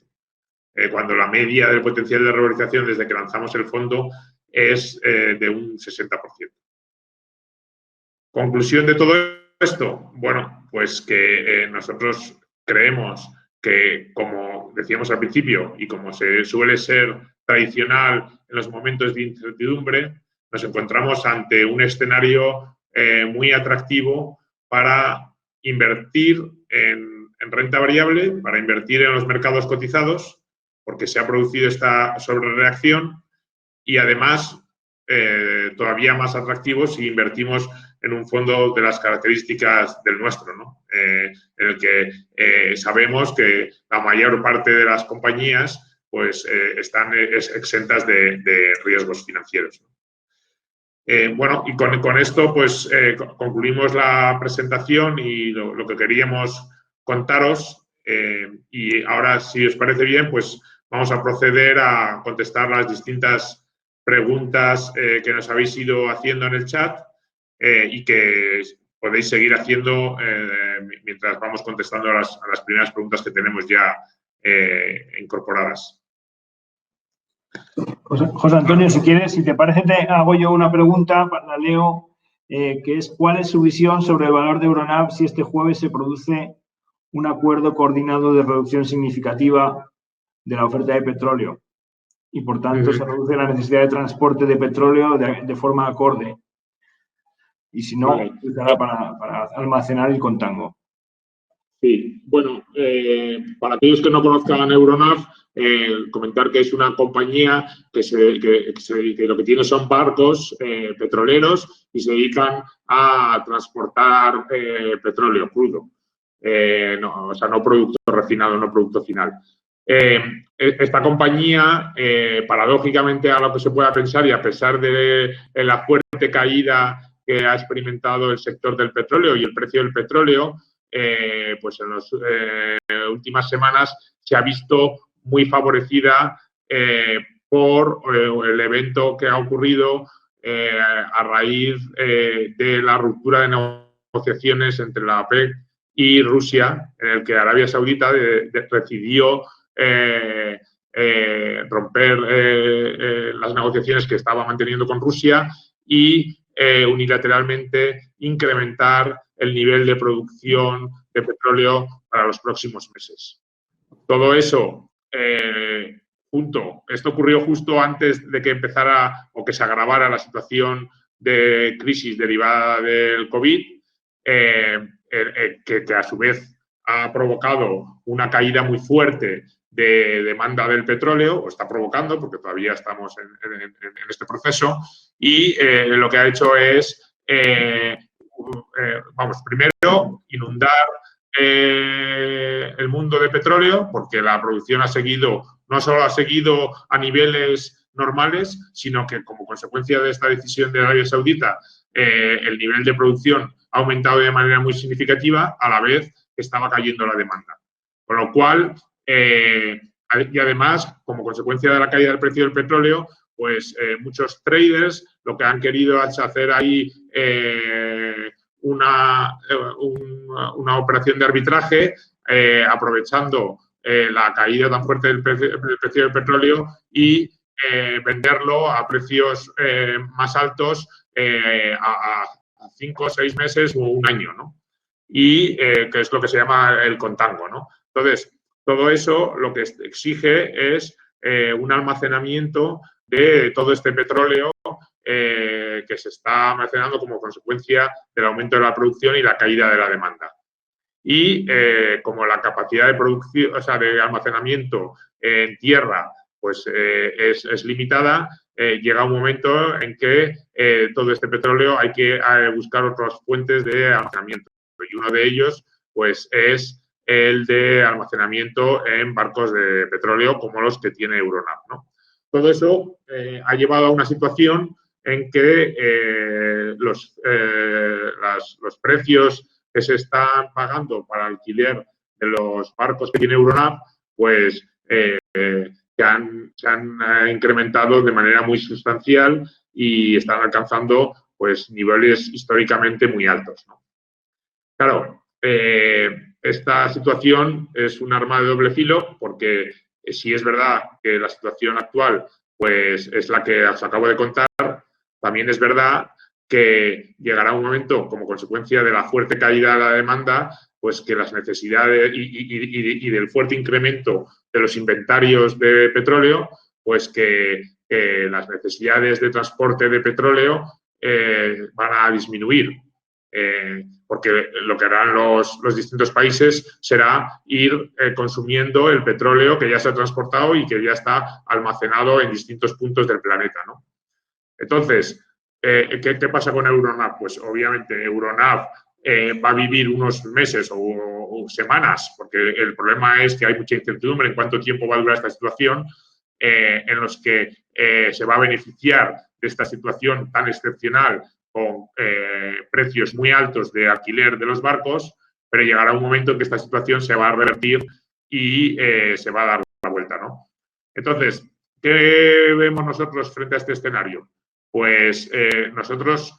cuando la media del potencial de revalorización desde que lanzamos el fondo es de un 60%. Conclusión de todo esto, bueno, pues que nosotros creemos que, como decíamos al principio y como se suele ser tradicional en los momentos de incertidumbre, nos encontramos ante un escenario muy atractivo para invertir en renta variable, para invertir en los mercados cotizados, porque se ha producido esta sobrereacción y además todavía más atractivo si invertimos en un fondo de las características del nuestro, ¿no? En el que sabemos que la mayor parte de las compañías pues, están exentas de riesgos financieros. Bueno, y con esto pues concluimos la presentación y lo que queríamos contaros y ahora, si os parece bien, pues vamos a proceder a contestar las distintas preguntas que nos habéis ido haciendo en el chat y que podéis seguir haciendo mientras vamos contestando a las primeras preguntas que tenemos ya incorporadas. José Antonio, si quieres, si te parece, te hago yo una pregunta, la leo, que es ¿cuál es su visión sobre el valor de Euronav si este jueves se produce un acuerdo coordinado de reducción significativa de la oferta de petróleo y, por tanto, se reduce la necesidad de transporte de petróleo de forma acorde? Y si no, utilizará para almacenar el contango. Sí, bueno, para aquellos que no conozcan Euronav, comentar que es una compañía que lo que tiene son barcos petroleros y se dedican a transportar petróleo crudo. No producto refinado, no producto final. Esta compañía, paradójicamente a lo que se pueda pensar y a pesar de la fuerte caída que ha experimentado el sector del petróleo y el precio del petróleo, pues en las últimas semanas se ha visto muy favorecida por el evento que ha ocurrido a raíz de la ruptura de negociaciones entre la OPEC y Rusia, en el que Arabia Saudita decidió romper las negociaciones que estaba manteniendo con Rusia y unilateralmente incrementar el nivel de producción de petróleo para los próximos meses. Todo eso esto ocurrió justo antes de que empezara o que se agravara la situación de crisis derivada del COVID, que a su vez ha provocado una caída muy fuerte de demanda del petróleo, o está provocando, porque todavía estamos en este proceso, y lo que ha hecho es, primero, inundar el mundo de petróleo, porque la producción no solo ha seguido a niveles normales, sino que como consecuencia de esta decisión de Arabia Saudita, el nivel de producción ha aumentado de manera muy significativa, a la vez que estaba cayendo la demanda. Con lo cual, y además, como consecuencia de la caída del precio del petróleo, pues muchos traders lo que han querido es hacer ahí una operación de arbitraje, aprovechando la caída tan fuerte del precio del petróleo y venderlo a precios más altos a 5 o 6 meses o un año, ¿no? Y que es lo que se llama el contango, ¿no? Entonces, todo eso lo que exige es un almacenamiento de todo este petróleo que se está almacenando como consecuencia del aumento de la producción y la caída de la demanda. Y como la capacidad de producción, o sea, de almacenamiento en tierra, pues es limitada, llega un momento en que todo este petróleo hay que buscar otras fuentes de almacenamiento. Y uno de ellos, pues, es el de almacenamiento en barcos de petróleo como los que tiene Euronav, ¿no? Todo eso ha llevado a una situación en que los precios que se están pagando para alquiler de los barcos que tiene Euronav, pues se han incrementado de manera muy sustancial y están alcanzando pues niveles históricamente muy altos, ¿no? Claro, esta situación es un arma de doble filo porque si es verdad que la situación actual pues es la que os acabo de contar, también es verdad que llegará un momento, como consecuencia de la fuerte caída de la demanda, pues que las necesidades y del fuerte incremento de los inventarios de petróleo, pues que las necesidades de transporte de petróleo van a disminuir. Porque lo que harán los distintos países será ir consumiendo el petróleo que ya se ha transportado y que ya está almacenado en distintos puntos del planeta, ¿no? Entonces, ¿qué pasa con Euronav? Pues obviamente Euronav va a vivir unos meses o semanas, porque el problema es que hay mucha incertidumbre en cuánto tiempo va a durar esta situación, en los que se va a beneficiar de esta situación tan excepcional con precios muy altos de alquiler de los barcos, pero llegará un momento en que esta situación se va a revertir y se va a dar la vuelta, ¿no? Entonces, ¿qué vemos nosotros frente a este escenario? Pues nosotros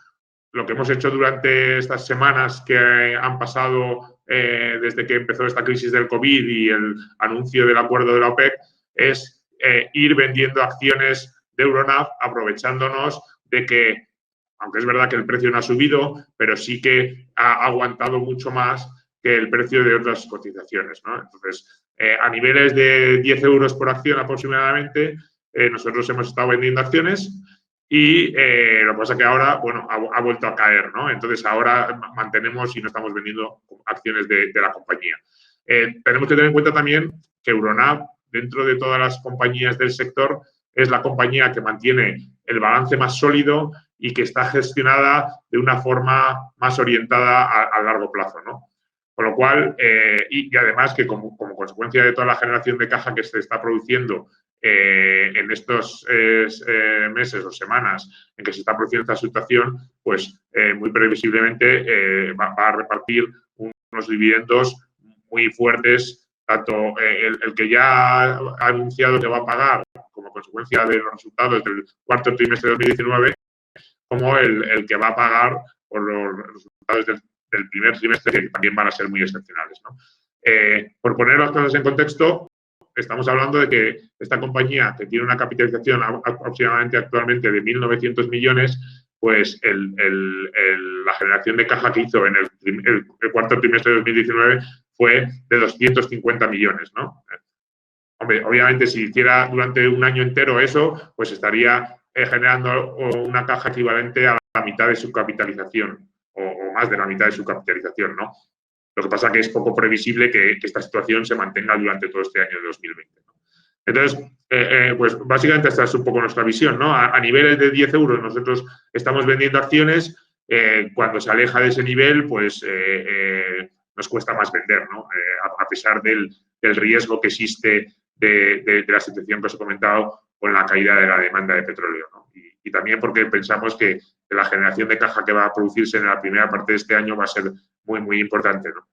lo que hemos hecho durante estas semanas que han pasado desde que empezó esta crisis del COVID y el anuncio del acuerdo de la OPEC es ir vendiendo acciones de Euronav, aprovechándonos de que, aunque es verdad que el precio no ha subido, pero sí que ha aguantado mucho más que el precio de otras cotizaciones, ¿no? Entonces, a niveles de 10 euros por acción aproximadamente, nosotros hemos estado vendiendo acciones y lo que pasa es que ahora, bueno, ha vuelto a caer, ¿no? Entonces, ahora mantenemos y no estamos vendiendo acciones de la compañía. Tenemos que tener en cuenta también que Euronav, dentro de todas las compañías del sector, es la compañía que mantiene el balance más sólido y que está gestionada de una forma más orientada a largo plazo, ¿no? Con lo cual, y además que como consecuencia de toda la generación de caja que se está produciendo en estos meses o semanas en que se está produciendo esta situación, pues muy previsiblemente va a repartir unos dividendos muy fuertes, tanto el que ya ha anunciado que va a pagar como consecuencia de los resultados del cuarto trimestre de 2019, como el que va a pagar por los resultados del primer trimestre, que también van a ser muy excepcionales, ¿no? Por poner las cosas en contexto, estamos hablando de que esta compañía, que tiene una capitalización aproximadamente actualmente de 1.900 millones, pues la generación de caja que hizo en el cuarto trimestre de 2019 fue de 250 millones, ¿no? Hombre, obviamente, si hiciera durante un año entero eso, pues estaría generando una caja equivalente a la mitad de su capitalización o más de la mitad de su capitalización, ¿no? Lo que pasa es que es poco previsible que esta situación se mantenga durante todo este año de 2020, ¿no? Entonces, pues básicamente esta es un poco nuestra visión, ¿no? A niveles de 10 euros nosotros estamos vendiendo acciones, cuando se aleja de ese nivel, pues nos cuesta más vender, ¿no? A pesar del riesgo que existe de la situación que os he comentado con la caída de la demanda de petróleo, ¿no? Y también porque pensamos que la generación de caja que va a producirse en la primera parte de este año va a ser muy, muy importante, ¿no?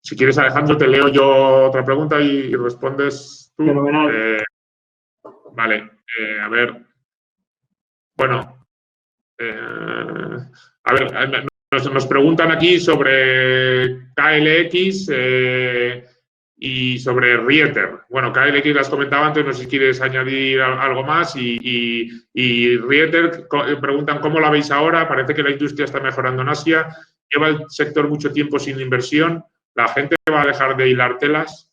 Si quieres, Alejandro, te leo yo otra pregunta y respondes tú. Fenomenal. Vale, a ver. Bueno, a ver, nos preguntan aquí sobre KLX y sobre Rieter. Bueno, KLX las comentaba antes, no sé si quieres añadir algo más. Y Rieter preguntan cómo la veis ahora. Parece que la industria está mejorando en Asia. Lleva el sector mucho tiempo sin inversión. ¿La gente va a dejar de hilar telas?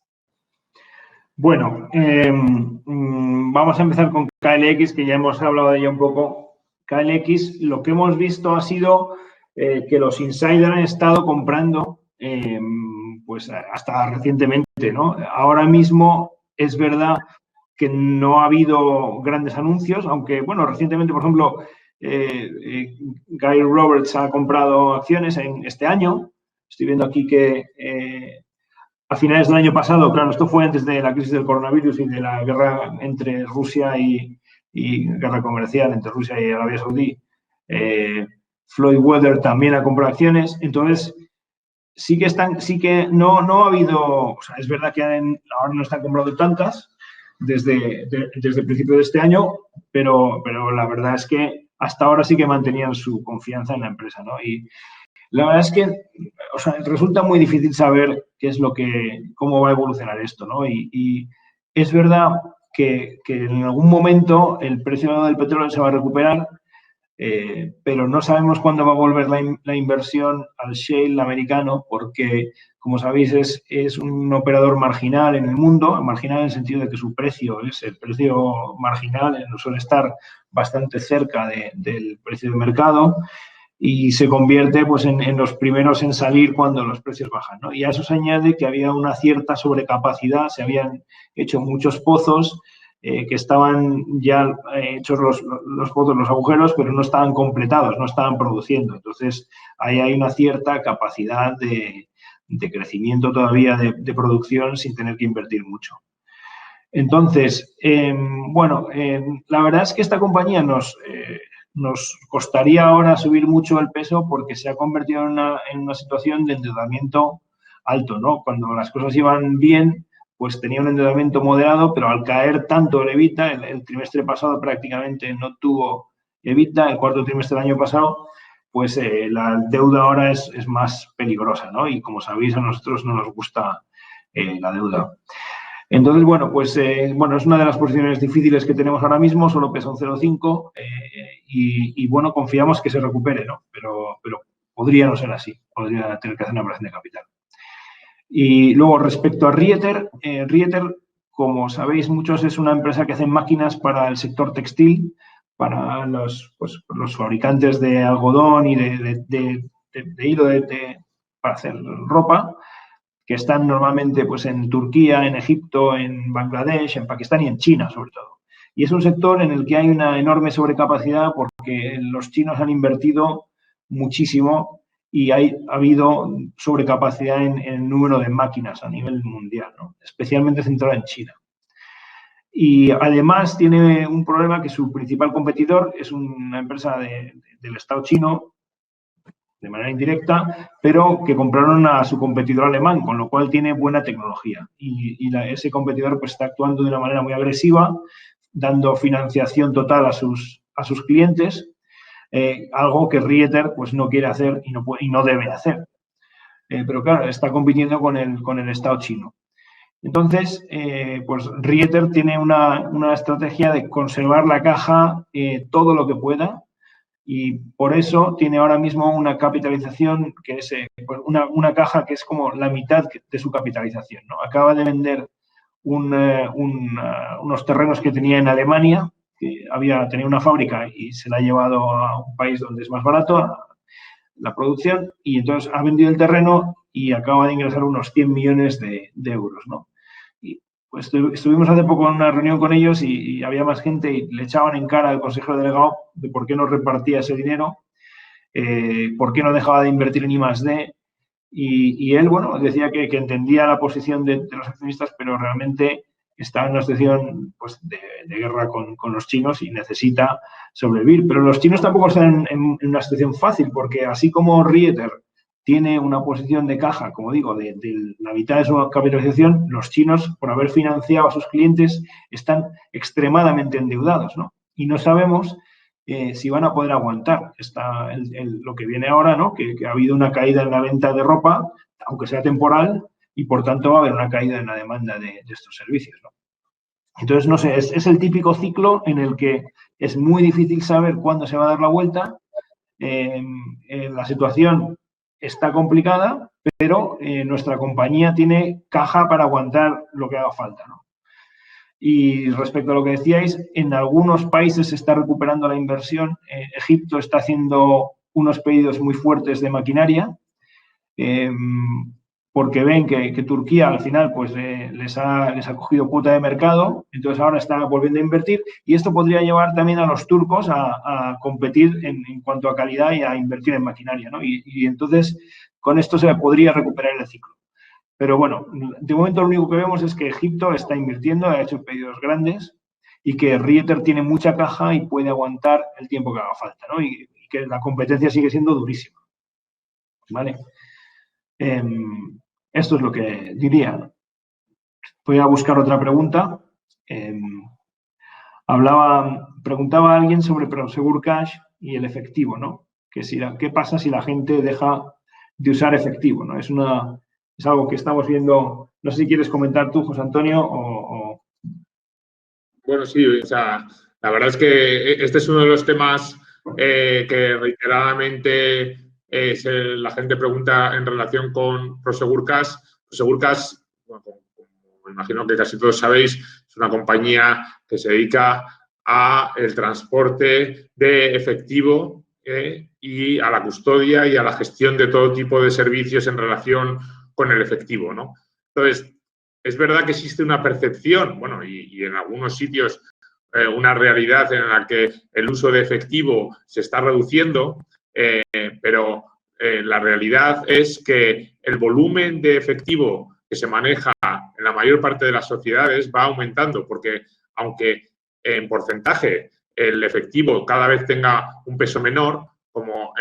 Bueno, vamos a empezar con KLX, que ya hemos hablado de ella un poco. KLX, lo que hemos visto ha sido que los insiders han estado comprando pues hasta recientemente, ¿no? Ahora mismo es verdad que no ha habido grandes anuncios, aunque, bueno, recientemente, por ejemplo, Guy Roberts ha comprado acciones en este año. Estoy viendo aquí que a finales del año pasado, claro, esto fue antes de la crisis del coronavirus y de la guerra entre Rusia y guerra comercial entre Rusia y Arabia Saudí, Floyd Weather también ha comprado acciones. Entonces, sí que no ha habido, o sea, es verdad que ahora no están comprando tantas desde el principio de este año, pero la verdad es que hasta ahora sí que mantenían su confianza en la empresa, ¿no? Y la verdad es que, o sea, resulta muy difícil saber cómo va a evolucionar esto, ¿no? Y es verdad que en algún momento el precio del petróleo se va a recuperar, pero no sabemos cuándo va a volver la inversión al shale americano, porque, como sabéis, es un operador marginal en el mundo, marginal en el sentido de que su precio es el precio marginal, suele estar bastante cerca del precio de mercado, y se convierte pues en los primeros en salir cuando los precios bajan, ¿no? Y a eso se añade que había una cierta sobrecapacidad, se habían hecho muchos pozos que estaban ya hechos los pozos, los agujeros, pero no estaban completados, no estaban produciendo. Entonces, ahí hay una cierta capacidad de crecimiento todavía de producción sin tener que invertir mucho. Entonces, la verdad es que esta compañía nos costaría ahora subir mucho el peso porque se ha convertido en una situación de endeudamiento alto, ¿no? Cuando las cosas iban bien, pues tenía un endeudamiento moderado, pero al caer tanto el EBITDA, el trimestre pasado prácticamente no tuvo EBITDA, el cuarto trimestre del año pasado, pues la deuda ahora es más peligrosa, ¿no? Y como sabéis, a nosotros no nos gusta la deuda. Entonces, bueno, pues es una de las posiciones difíciles que tenemos ahora mismo, solo pesa un 0,5 y bueno, confiamos que se recupere, ¿no? Pero podría no ser así, podría tener que hacer una operación de capital. Y luego, respecto a Rieter, Rieter, como sabéis muchos, es una empresa que hace máquinas para el sector textil, para los fabricantes de algodón y de hilo para hacer ropa, que están normalmente pues, en Turquía, en Egipto, en Bangladesh, en Pakistán y en China, sobre todo. Y es un sector en el que hay una enorme sobrecapacidad porque los chinos han invertido muchísimo y ha habido sobrecapacidad en el número de máquinas a nivel mundial, ¿no? Especialmente centrada en China. Y además tiene un problema que su principal competidor es una empresa del Estado chino, de manera indirecta, pero que compraron a su competidor alemán, con lo cual tiene buena tecnología. Y ese competidor pues, está actuando de una manera muy agresiva, dando financiación total a sus clientes, algo que Rieter pues, no quiere hacer y no debe hacer. Pero claro, está compitiendo con el Estado chino. Entonces, pues Rieter tiene una estrategia de conservar la caja todo lo que pueda, y por eso tiene ahora mismo una capitalización que es pues una caja que es como la mitad de su capitalización, ¿no? Acaba de vender unos terrenos que tenía en Alemania, que tenía una fábrica y se la ha llevado a un país donde es más barato la producción, y entonces ha vendido el terreno y acaba de ingresar unos 100 millones de euros, ¿no? Y pues estuvimos hace poco en una reunión con ellos y había más gente y le echaban en cara al consejero delegado de por qué no repartía ese dinero, por qué no dejaba de invertir en I+D. Y él, bueno, decía que entendía la posición de los accionistas, pero realmente está en una situación pues, de guerra con los chinos y necesita sobrevivir. Pero los chinos tampoco están en una situación fácil, porque así como Rieter tiene una posición de caja, como digo, de la mitad de su capitalización, los chinos, por haber financiado a sus clientes, están extremadamente endeudados, ¿no? Y no sabemos si van a poder aguantar lo que viene ahora, ¿no? Que ha habido una caída en la venta de ropa, aunque sea temporal, y por tanto va a haber una caída en la demanda de estos servicios, ¿no? Entonces, no sé, es el típico ciclo en el que es muy difícil saber cuándo se va a dar la vuelta. La situación está complicada, pero nuestra compañía tiene caja para aguantar lo que haga falta, ¿no? Y respecto a lo que decíais, en algunos países se está recuperando la inversión. Egipto está haciendo unos pedidos muy fuertes de maquinaria, porque ven que Turquía al final pues, les ha cogido cuota de mercado, entonces ahora están volviendo a invertir, y esto podría llevar también a los turcos a competir en cuanto a calidad y a invertir en maquinaria, ¿no? Y entonces con esto se podría recuperar el ciclo. Pero bueno, de momento lo único que vemos es que Egipto está invirtiendo, ha hecho pedidos grandes, y que Rieter tiene mucha caja y puede aguantar el tiempo que haga falta, ¿no? Y que la competencia sigue siendo durísima, ¿vale? Esto es lo que diría. Voy a buscar otra pregunta. Preguntaba a alguien sobre Prosegur Cash y el efectivo, ¿no? ¿Qué pasa si la gente deja de usar efectivo, ¿no? Es algo que estamos viendo. No sé si quieres comentar tú, José Antonio, o... Bueno, sí, o sea, la verdad es que este es uno de los temas que reiteradamente la gente pregunta en relación con Prosegur Cash. Prosegur Cash, bueno, como me imagino que casi todos sabéis, es una compañía que se dedica al transporte de efectivo y a la custodia y a la gestión de todo tipo de servicios en relación con el efectivo, ¿no? Entonces, es verdad que existe una percepción, bueno, y en algunos sitios una realidad en la que el uso de efectivo se está reduciendo, pero la realidad es que el volumen de efectivo que se maneja en la mayor parte de las sociedades va aumentando, porque aunque en porcentaje el efectivo cada vez tenga un peso menor, como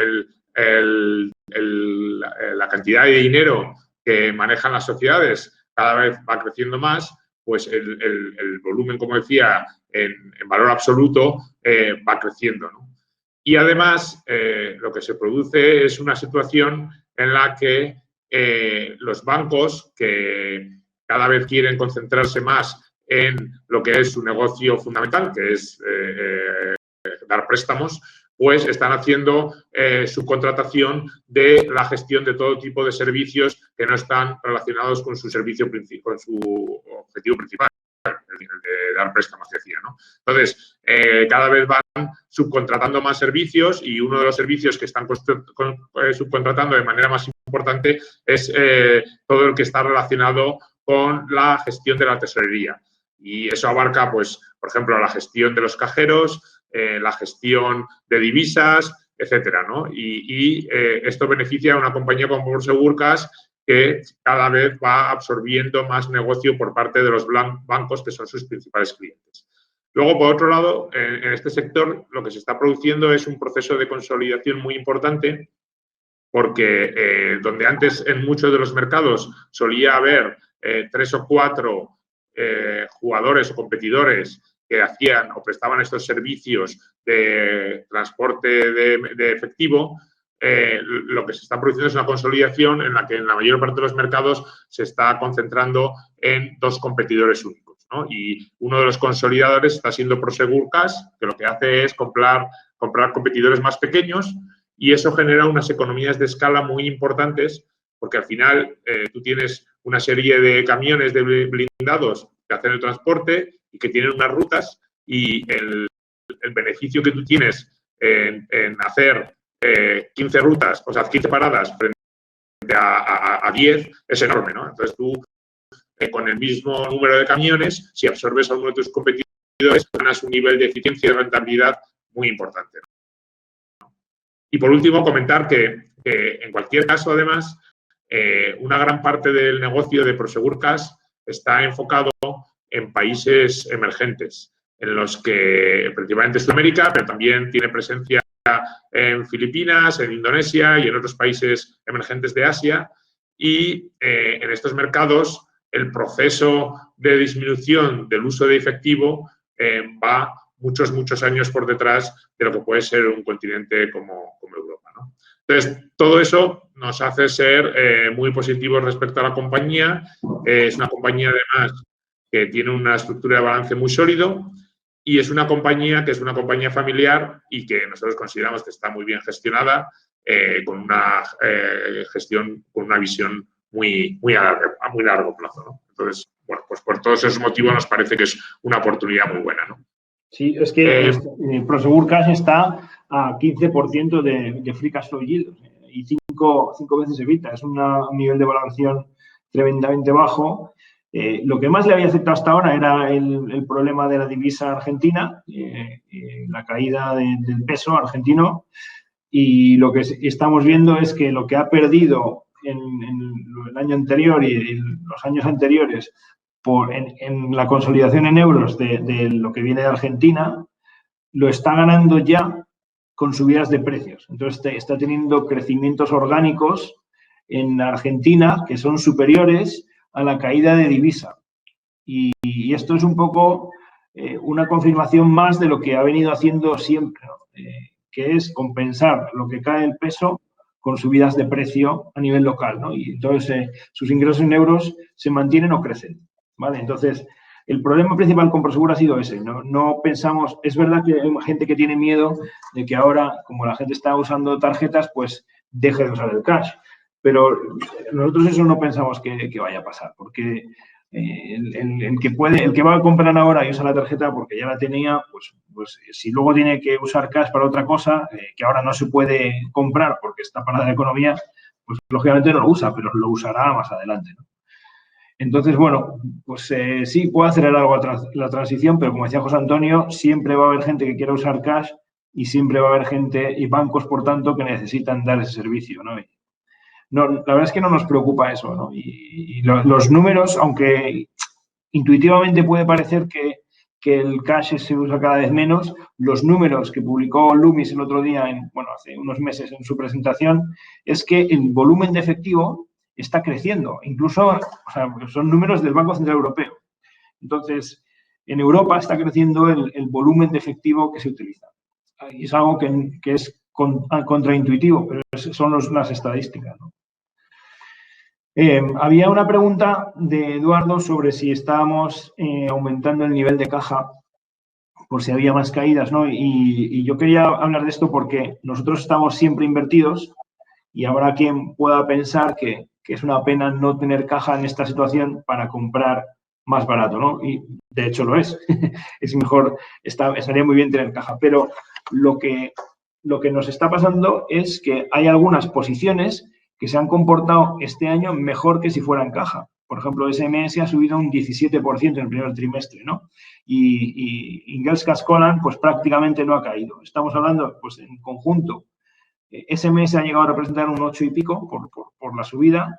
la cantidad de dinero que manejan las sociedades cada vez va creciendo más, pues el volumen, como decía, en valor absoluto va creciendo, ¿no? Y además, lo que se produce es una situación en la que los bancos, que cada vez quieren concentrarse más en lo que es su negocio fundamental, que es dar préstamos, pues están haciendo subcontratación de la gestión de todo tipo de servicios que no están relacionados con su servicio, con su objetivo principal, el de dar préstamos, decía, ¿no? Entonces, cada vez van subcontratando más servicios, y uno de los servicios que están subcontratando de manera más importante es todo el que está relacionado con la gestión de la tesorería. Y eso abarca, pues, por ejemplo, la gestión de los cajeros, la gestión de divisas, etcétera, ¿no? Y esto beneficia a una compañía como Prosegur Cash, que cada vez va absorbiendo más negocio por parte de los bancos, que son sus principales clientes. Luego, por otro lado, en este sector lo que se está produciendo es un proceso de consolidación muy importante, porque donde antes en muchos de los mercados solía haber 3 o 4 jugadores o competidores que hacían o prestaban estos servicios de transporte de efectivo, lo que se está produciendo es una consolidación en la que en la mayor parte de los mercados se está concentrando en dos competidores únicos, ¿no? Y uno de los consolidadores está siendo Prosegur Cash, que lo que hace es comprar competidores más pequeños, y eso genera unas economías de escala muy importantes, porque al final tú tienes una serie de camiones de blindados que hacen el transporte y que tienen unas rutas, y el beneficio que tú tienes en hacer 15 rutas, o sea, 15 paradas frente a 10 es enorme, ¿no? Entonces tú, con el mismo número de camiones, si absorbes a uno de tus competidores, ganas un nivel de eficiencia y rentabilidad muy importante, ¿no? Y por último, comentar que en cualquier caso, además, una gran parte del negocio de Prosegur Cash está enfocado en países emergentes, en los que principalmente Sudamérica, pero también tiene presencia en Filipinas, en Indonesia y en otros países emergentes de Asia. Y en estos mercados el proceso de disminución del uso de efectivo va muchos años por detrás de lo que puede ser un continente como Europa, ¿no? Entonces, todo eso nos hace ser muy positivos respecto a la compañía. Es una compañía, además, que tiene una estructura de balance muy sólido, y es una compañía que es una compañía familiar y que nosotros consideramos que está muy bien gestionada, con una gestión, con una visión a muy largo plazo, ¿no? Entonces, bueno, pues por todos esos motivos nos parece que es una oportunidad muy buena, ¿no? Sí, es que Prosegur Cash está a 15% de free cash flow yield, y 5 veces evita. Es un nivel de valoración tremendamente bajo. Lo que más le había afectado hasta ahora era el problema de la divisa argentina, la caída del peso argentino, y lo que estamos viendo es que lo que ha perdido en el año anterior y los años anteriores en la consolidación en euros de lo que viene de Argentina, lo está ganando ya con subidas de precios. Entonces, está teniendo crecimientos orgánicos en Argentina que son superiores a la caída de divisa. Y esto es un poco una confirmación más de lo que ha venido haciendo siempre, ¿no? Que es compensar lo que cae el peso con subidas de precio a nivel local, ¿no? Y entonces sus ingresos en euros se mantienen o crecen, ¿vale? Entonces, el problema principal con Prosegur ha sido ese, ¿no? No pensamos, es verdad que hay gente que tiene miedo de que ahora, como la gente está usando tarjetas, pues deje de usar el cash. Pero nosotros eso no pensamos que vaya a pasar, porque el que va a comprar ahora y usa la tarjeta porque ya la tenía, pues si luego tiene que usar cash para otra cosa, que ahora no se puede comprar porque está parada la economía, pues lógicamente no lo usa, pero lo usará más adelante, ¿no? Entonces, bueno, pues sí, puede acelerar algo la transición, pero como decía José Antonio, siempre va a haber gente que quiera usar cash y siempre va a haber gente y bancos, por tanto, que necesitan dar ese servicio, ¿no? No, la verdad es que no nos preocupa eso, ¿no? Y los números, aunque intuitivamente puede parecer que el cash se usa cada vez menos, los números que publicó Loomis el otro día, hace unos meses en su presentación, es que el volumen de efectivo está creciendo. Incluso, o sea, son números del Banco Central Europeo. Entonces, en Europa está creciendo el volumen de efectivo que se utiliza. Y es algo que es contraintuitivo, pero son las estadísticas, ¿no? Había una pregunta de Eduardo sobre si estábamos aumentando el nivel de caja por si había más caídas, ¿no? Y yo quería hablar de esto porque nosotros estamos siempre invertidos y habrá quien pueda pensar que es una pena no tener caja en esta situación para comprar más barato, ¿no? Y de hecho lo es. Es mejor, estaría muy bien tener caja, pero lo que nos está pasando es que hay algunas posiciones que se han comportado este año mejor que si fueran caja. Por ejemplo, SMS ha subido un 17% en el primer trimestre, ¿no? Y Ingells Cascolan, pues prácticamente no ha caído. Estamos hablando, pues en conjunto, SMS ha llegado a representar un 8 y pico por la subida,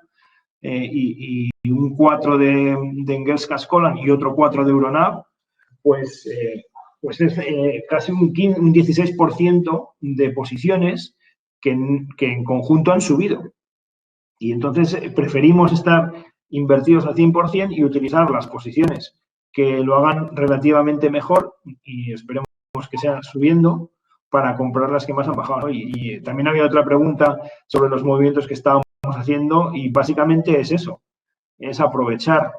y un 4 de Ingells Cascolan y otro 4 de Euronav, pues es casi un 16% de posiciones que en conjunto han subido. Y entonces preferimos estar invertidos al 100% y utilizar las posiciones que lo hagan relativamente mejor, y esperemos que sean subiendo, para comprar las que más han bajado, ¿no? Y también había otra pregunta sobre los movimientos que estábamos haciendo y básicamente es eso, es aprovechar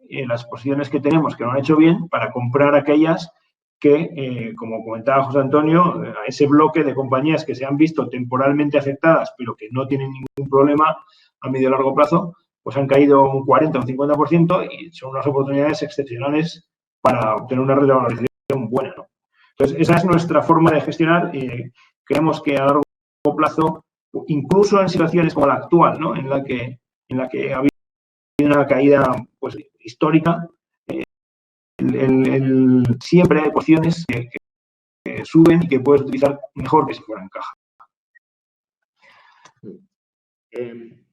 las posiciones que tenemos que no han hecho bien para comprar aquellas que, como comentaba José Antonio, ese bloque de compañías que se han visto temporalmente afectadas, pero que no tienen ningún problema a medio y largo plazo, pues han caído un 40 o un 50% y son unas oportunidades excepcionales para obtener una revalorización buena, ¿no? Entonces, esa es nuestra forma de gestionar. Creemos que a largo plazo, incluso en situaciones como la actual, ¿no? en la que ha habido una caída pues, histórica, siempre hay posiciones que suben y que puedes utilizar mejor que si fueran caja.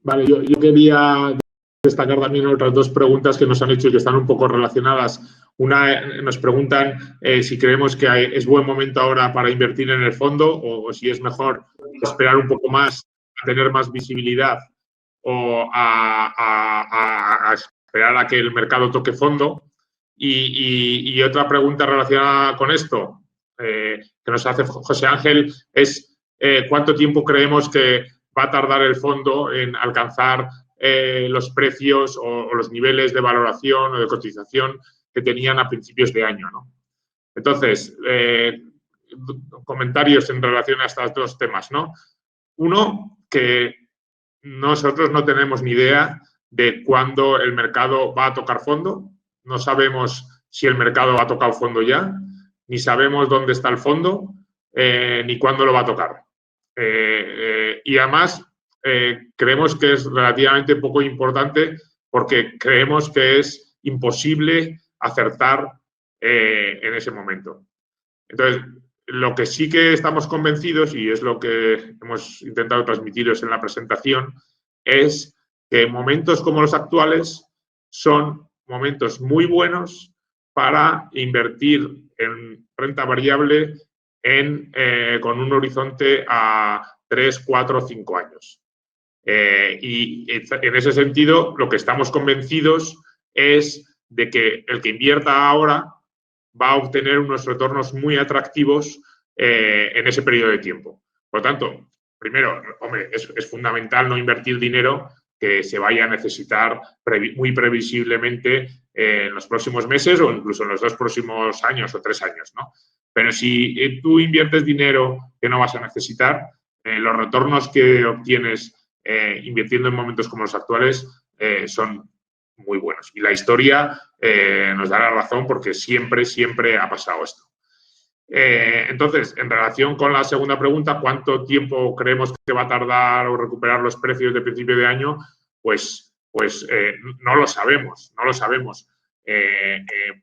Vale, yo quería destacar también otras dos preguntas que nos han hecho y que están un poco relacionadas. Una, nos preguntan si creemos que es buen momento ahora para invertir en el fondo o si es mejor esperar un poco más, a tener más visibilidad o a esperar a que el mercado toque fondo. Y otra pregunta relacionada con esto que nos hace José Ángel es ¿cuánto tiempo creemos que va a tardar el fondo en alcanzar los precios o los niveles de valoración o de cotización que tenían a principios de año, ¿no? Entonces, comentarios en relación a estos dos temas, ¿no? Uno, que nosotros no tenemos ni idea de cuándo el mercado va a tocar fondo. No sabemos si el mercado ha tocado fondo ya, ni sabemos dónde está el fondo, ni cuándo lo va a tocar. Y además, creemos que es relativamente poco importante porque creemos que es imposible acertar en ese momento. Entonces, lo que sí que estamos convencidos, y es lo que hemos intentado transmitiros en la presentación, es que momentos como los actuales son momentos muy buenos para invertir en renta variable con un horizonte a 3, 4, 5 años. Y en ese sentido, lo que estamos convencidos es de que el que invierta ahora va a obtener unos retornos muy atractivos en ese periodo de tiempo. Por lo tanto, primero, hombre, es fundamental no invertir dinero que se vaya a necesitar muy previsiblemente en los próximos meses o incluso en los 2 próximos años o 3 años, ¿no? Pero si tú inviertes dinero que no vas a necesitar, los retornos que obtienes invirtiendo en momentos como los actuales son muy buenos. Y la historia nos da la razón porque siempre, siempre ha pasado esto. Entonces, en relación con la segunda pregunta, ¿cuánto tiempo creemos que va a tardar o recuperar los precios de principio de año? Pues no lo sabemos,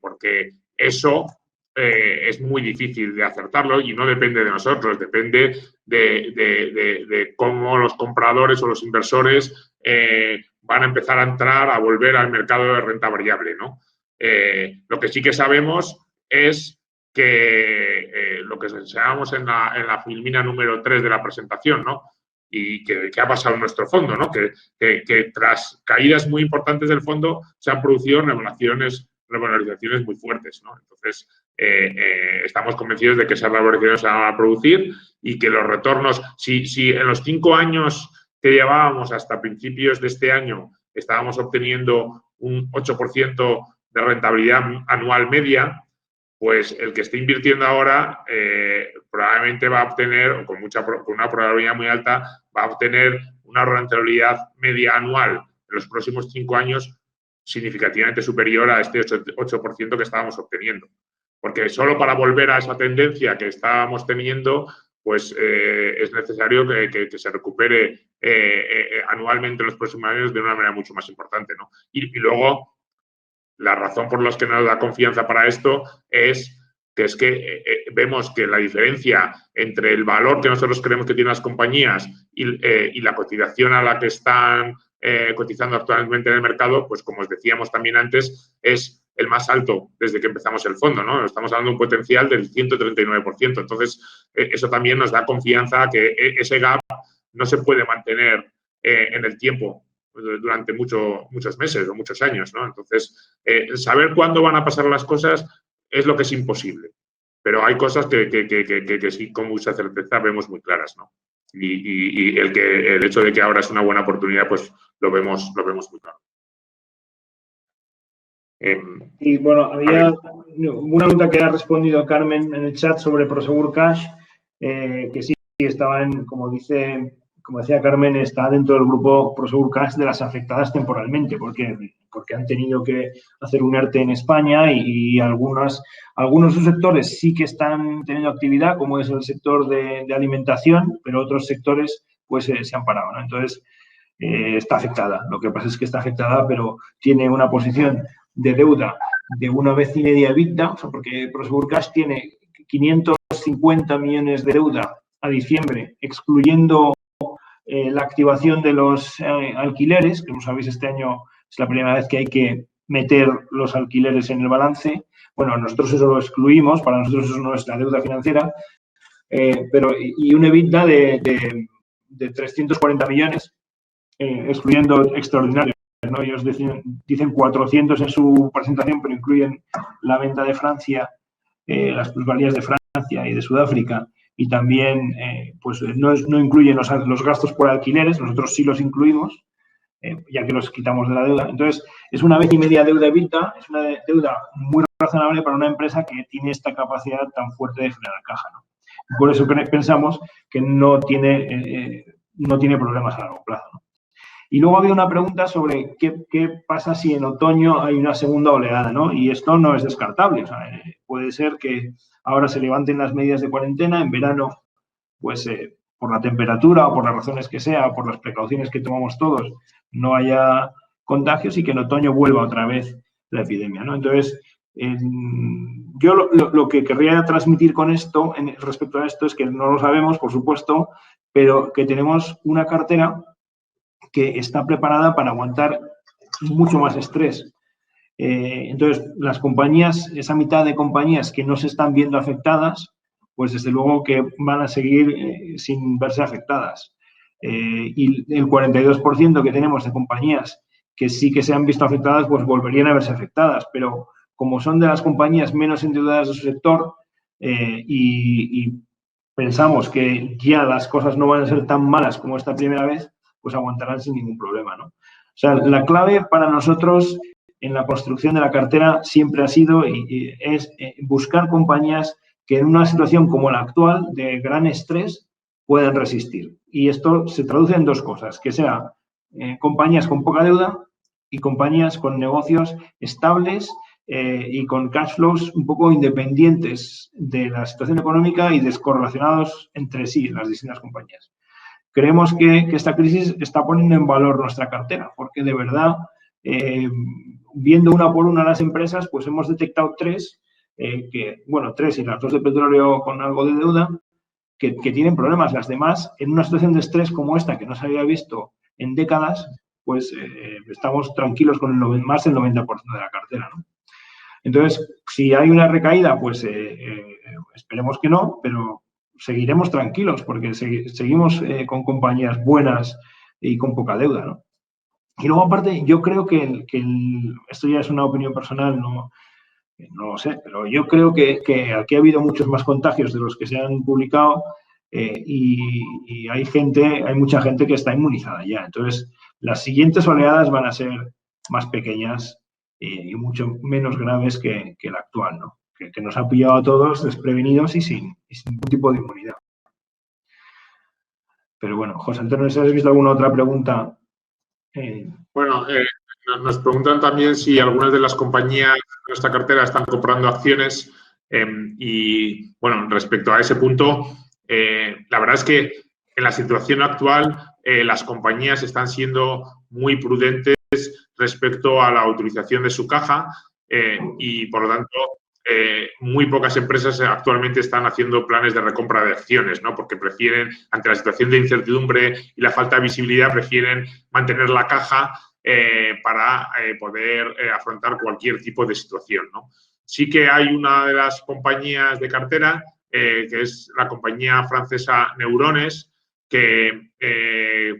porque eso es muy difícil de acertarlo y no depende de nosotros, depende de cómo los compradores o los inversores van a empezar a entrar, a volver al mercado de renta variable, ¿no? Lo que sí que sabemos es que lo que enseñábamos en la filmina número 3 de la presentación, ¿no? Y que ha pasado en nuestro fondo, ¿no? Que tras caídas muy importantes del fondo se han producido revalorizaciones muy fuertes, ¿no? Entonces, estamos convencidos de que esas revalorizaciones se van a producir y que los retornos, si en los 5 años que llevábamos hasta principios de este año estábamos obteniendo un 8% de rentabilidad anual media, pues el que esté invirtiendo ahora probablemente va a obtener, con una probabilidad muy alta, va a obtener una rentabilidad media anual en los próximos 5 años significativamente superior a este 8% que estábamos obteniendo. Porque solo para volver a esa tendencia que estábamos teniendo, pues es necesario que se recupere anualmente en los próximos años de una manera mucho más importante, ¿no? Y luego, la razón por la que nos da confianza para esto es que vemos que la diferencia entre el valor que nosotros creemos que tienen las compañías y la cotización a la que están cotizando actualmente en el mercado, pues como os decíamos también antes, es el más alto desde que empezamos el fondo, ¿no? Estamos hablando de un potencial del 139%. Entonces, eso también nos da confianza que ese gap no se puede mantener en el tiempo durante muchos meses o muchos años, ¿no? Entonces, saber cuándo van a pasar las cosas es lo que es imposible. pero hay cosas que sí, con mucha certeza vemos muy claras, ¿no? Y el hecho de que ahora es una buena oportunidad, pues lo vemos muy claro. Y bueno, había una pregunta que ha respondido Carmen en el chat sobre Prosegur Cash, que sí estaba como decía Carmen, está dentro del grupo Prosegur Cash de las afectadas temporalmente, porque han tenido que hacer un ERTE en España y algunos subsectores sí que están teniendo actividad, como es el sector de alimentación, pero otros sectores pues se han parado, ¿no? Entonces, está afectada. Lo que pasa es que está afectada, pero tiene una posición de deuda de 1,5 veces EBITDA, o sea, porque Prosegur Cash tiene 550 millones de deuda a diciembre, excluyendo la activación de los alquileres, que como sabéis este año es la primera vez que hay que meter los alquileres en el balance. Bueno, nosotros eso lo excluimos, para nosotros eso no es la deuda financiera, y un EBITDA de 340 millones, excluyendo extraordinarios, ¿no? Ellos dicen 400 en su presentación, pero incluyen la venta de Francia, las plusvalías de Francia y de Sudáfrica, y también pues no incluyen los gastos por alquileres, nosotros sí los incluimos, ya que los quitamos de la deuda. Entonces, es 1,5 veces deuda EBITDA, es una deuda muy razonable para una empresa que tiene esta capacidad tan fuerte de generar caja, ¿no? Por eso pensamos que no tiene problemas a largo plazo, ¿no? Y luego había una pregunta sobre qué pasa si en otoño hay una segunda oleada, ¿no? Y esto no es descartable. O sea, puede ser que ahora se levanten las medidas de cuarentena, en verano, pues por la temperatura o por las razones que sea, o por las precauciones que tomamos todos, no haya contagios y que en otoño vuelva otra vez la epidemia, ¿no? Entonces, yo lo que querría transmitir con esto, respecto a esto, es que no lo sabemos, por supuesto, pero que tenemos una cartera que está preparada para aguantar mucho más estrés. Entonces, las compañías, esa mitad de compañías que no se están viendo afectadas, pues desde luego que van a seguir sin verse afectadas. Y el 42% que tenemos de compañías que sí que se han visto afectadas, pues volverían a verse afectadas. Pero como son de las compañías menos endeudadas de su sector y pensamos que ya las cosas no van a ser tan malas como esta primera vez, pues aguantarán sin ningún problema, ¿no? O sea, la clave para nosotros en la construcción de la cartera siempre ha sido y es buscar compañías que en una situación como la actual, de gran estrés, puedan resistir. Y esto se traduce en dos cosas, que sean compañías con poca deuda y compañías con negocios estables y con cash flows un poco independientes de la situación económica y descorrelacionados entre sí las distintas compañías. Creemos que esta crisis está poniendo en valor nuestra cartera, porque de verdad, viendo una por una las empresas, pues hemos detectado tres y las dos de petróleo con algo de deuda, que tienen problemas. Las demás, en una situación de estrés como esta, que no se había visto en décadas, pues estamos tranquilos con más del 90% de la cartera, ¿no? Entonces, si hay una recaída, pues esperemos que no, pero seguiremos tranquilos porque seguimos con compañías buenas y con poca deuda, ¿no? Y luego, aparte, yo creo que esto ya es una opinión personal, no lo sé, pero yo creo que aquí ha habido muchos más contagios de los que se han publicado y hay mucha gente que está inmunizada ya. Entonces, las siguientes oleadas van a ser más pequeñas y mucho menos graves que la actual, ¿no? Que nos ha pillado a todos desprevenidos y sin ningún tipo de inmunidad. Pero bueno, José Antonio, ¿no sé si has visto alguna otra pregunta? Bueno, nos preguntan también si algunas de las compañías de nuestra cartera están comprando acciones y, bueno, respecto a ese punto, la verdad es que en la situación actual las compañías están siendo muy prudentes respecto a la utilización de su caja y, por lo tanto, muy pocas empresas actualmente están haciendo planes de recompra de acciones, ¿no? Porque prefieren, ante la situación de incertidumbre y la falta de visibilidad, prefieren mantener la caja para poder afrontar cualquier tipo de situación, ¿no? Sí que hay una de las compañías de cartera, que es la compañía francesa Neurones, que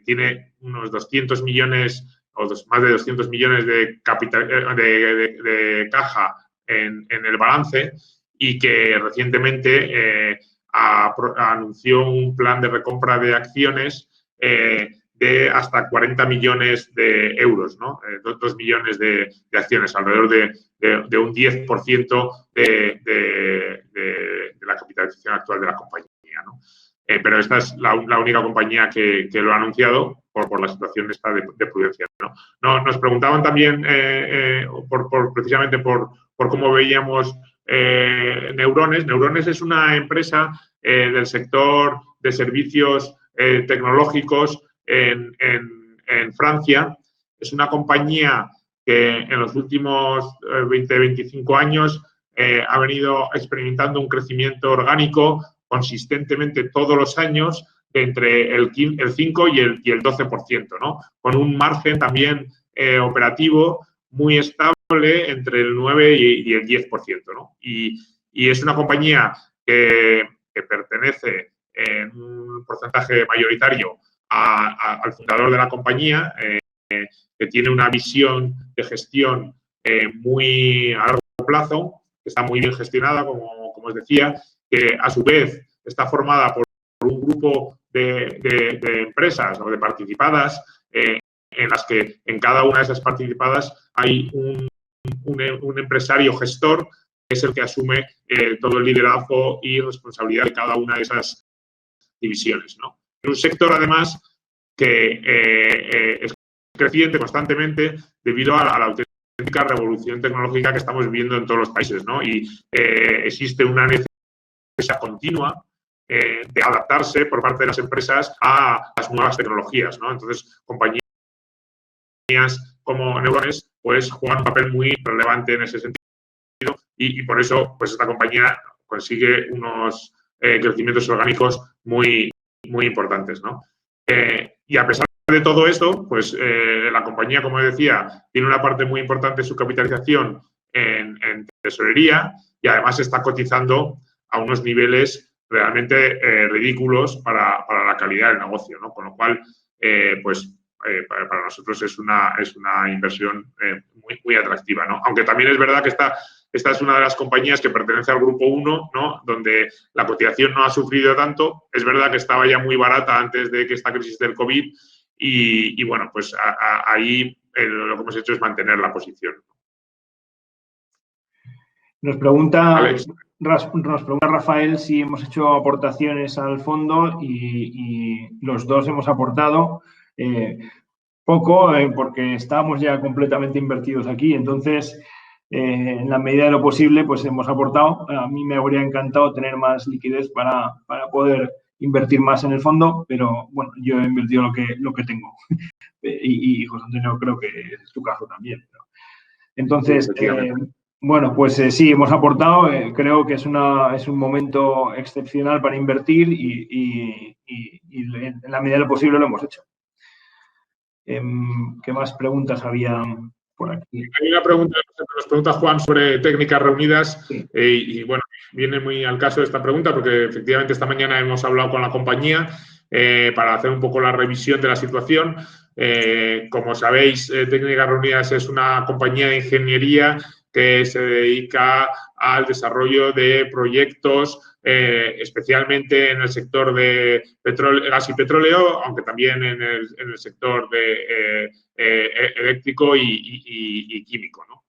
tiene unos 200 millones o más de 200 millones de capital de caja en el balance y que recientemente anunció un plan de recompra de acciones de hasta 40 millones de euros, ¿no? 2 millones de acciones, alrededor de un 10% de la capitalización actual de la compañía, ¿no? Pero esta es la única compañía que lo ha anunciado por la situación esta de prudencia, ¿no? Nos preguntaban también precisamente por cómo veíamos Neurones. Neurones es una empresa del sector de servicios tecnológicos en Francia. Es una compañía que en los últimos 20-25 años ha venido experimentando un crecimiento orgánico consistentemente todos los años de entre el 5 y el 12%, ¿no? Con un margen también operativo muy estable entre el 9 y el 10%, ¿no? Y es una compañía que pertenece en un porcentaje mayoritario al fundador de la compañía, que tiene una visión de gestión muy a largo plazo, que está muy bien gestionada, como os decía, que a su vez está formada por un grupo de empresas o de participadas en las que en cada una de esas participadas hay un empresario gestor que es el que asume todo el liderazgo y responsabilidad de cada una de esas divisiones, ¿no? En un sector, además, que es creciente constantemente debido a la auténtica revolución tecnológica que estamos viviendo en todos los países, ¿no? Y existe una necesidad continua de adaptarse por parte de las empresas a las nuevas tecnologías, ¿no? Entonces, compañías como Neurones pues juegan un papel muy relevante en ese sentido y por eso pues esta compañía consigue unos crecimientos orgánicos muy importantes, ¿no? Y a pesar de todo esto, pues la compañía, como decía, tiene una parte muy importante de su capitalización en tesorería y además está cotizando a unos niveles realmente ridículos para la calidad del negocio, ¿no? Con lo cual, para nosotros es una inversión muy atractiva, ¿no? Aunque también es verdad que esta es una de las compañías que pertenece al Grupo 1, ¿no? Donde la cotización no ha sufrido tanto. Es verdad que estaba ya muy barata antes de que esta crisis del COVID y bueno, pues ahí lo que hemos hecho es mantener la posición. Nos pregunta Rafael si hemos hecho aportaciones al fondo y los dos hemos aportado poco porque estábamos ya completamente invertidos aquí. Entonces, en la medida de lo posible, pues hemos aportado. A mí me habría encantado tener más liquidez para poder invertir más en el fondo, pero bueno, yo he invertido lo que tengo. y José Antonio creo que es tu caso también. ¿No? Entonces, bueno, pues sí, hemos aportado. Creo que es un momento excepcional para invertir y en la medida de lo posible lo hemos hecho. ¿Qué más preguntas había por aquí? Hay una pregunta que nos pregunta Juan sobre técnicas reunidas. Sí. Y bueno, viene muy al caso esta pregunta porque efectivamente esta mañana hemos hablado con la compañía para hacer un poco la revisión de la situación. Como sabéis, Técnicas Reunidas es una compañía de ingeniería que se dedica al desarrollo de proyectos, especialmente en el sector de gas y petróleo, aunque también en el sector de eléctrico y químico, ¿no?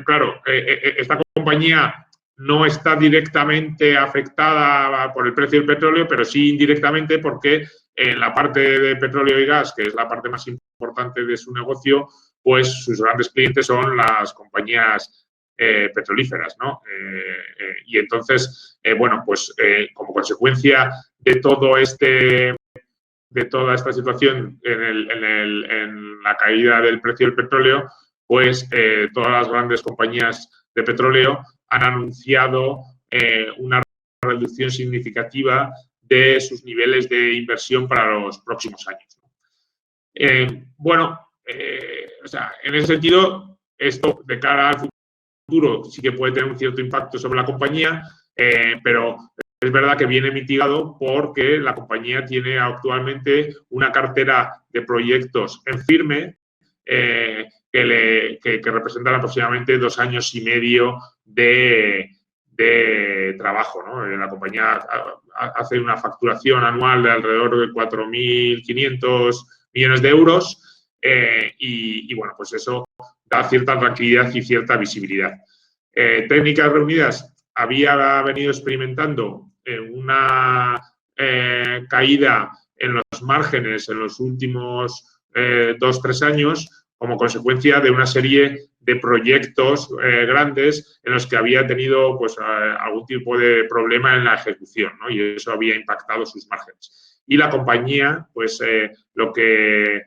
Claro, esta compañía no está directamente afectada por el precio del petróleo, pero sí indirectamente porque en la parte de petróleo y gas, que es la parte más importante de su negocio, pues sus grandes clientes son las compañías petrolíferas, ¿no? Y entonces, como consecuencia de toda esta situación en la caída del precio del petróleo, pues todas las grandes compañías de petróleo han anunciado una reducción significativa de sus niveles de inversión para los próximos años, ¿no? En ese sentido, esto de cara al futuro sí que puede tener un cierto impacto sobre la compañía, pero es verdad que viene mitigado porque la compañía tiene actualmente una cartera de proyectos en firme que representan aproximadamente 2 años y medio de trabajo, ¿no? La compañía hace una facturación anual de alrededor de 4.500 millones de euros y, bueno, pues eso da cierta tranquilidad y cierta visibilidad. Técnicas Reunidas había venido experimentando una caída en los márgenes en los últimos 2-3 años como consecuencia de una serie de proyectos grandes en los que había tenido pues, algún tipo de problema en la ejecución, ¿no? Y eso había impactado sus márgenes. Y la compañía, pues lo que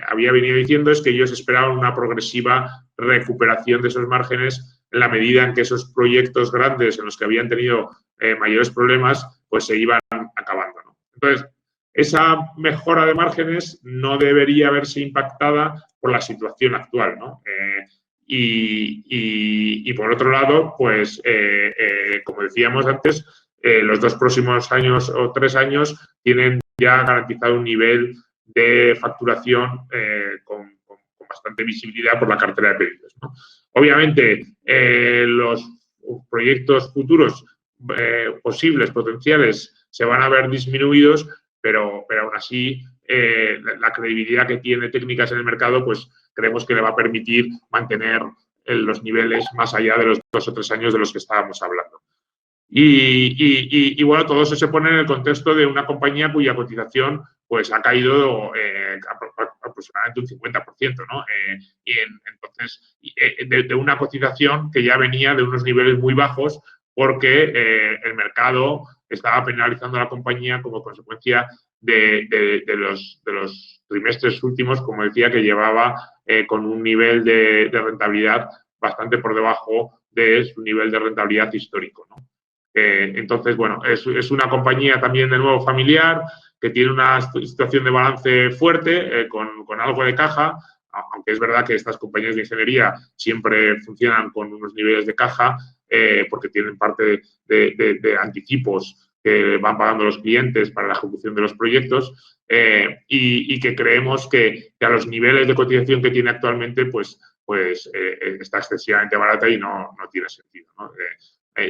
había venido diciendo es que ellos esperaban una progresiva recuperación de esos márgenes en la medida en que esos proyectos grandes en los que habían tenido mayores problemas, pues se iban acabando, ¿no? Entonces, esa mejora de márgenes no debería verse impactada por la situación actual, ¿no? Y por otro lado, pues, como decíamos antes, los 2 próximos años o 3 años tienen ya garantizado un nivel de facturación con bastante visibilidad por la cartera de pedidos, ¿no? Obviamente, los proyectos futuros posibles, potenciales, se van a ver disminuidos, pero aún así la credibilidad que tiene Técnicas en el mercado, pues creemos que le va a permitir mantener los niveles más allá de los 2 o 3 años de los que estábamos hablando. Y bueno, todo eso se pone en el contexto de una compañía cuya cotización pues ha caído aproximadamente un 50%, ¿no? Entonces, de una cotización que ya venía de unos niveles muy bajos porque el mercado estaba penalizando a la compañía como consecuencia de los trimestres últimos, como decía, que llevaba con un nivel de rentabilidad bastante por debajo de su nivel de rentabilidad histórico, ¿no? Entonces, bueno, es una compañía también de nuevo familiar que tiene una situación de balance fuerte con algo de caja, aunque es verdad que estas compañías de ingeniería siempre funcionan con unos niveles de caja porque tienen parte de anticipos que van pagando los clientes para la ejecución de los proyectos y que creemos que a los niveles de cotización que tiene actualmente pues está excesivamente barata y no tiene sentido, ¿no?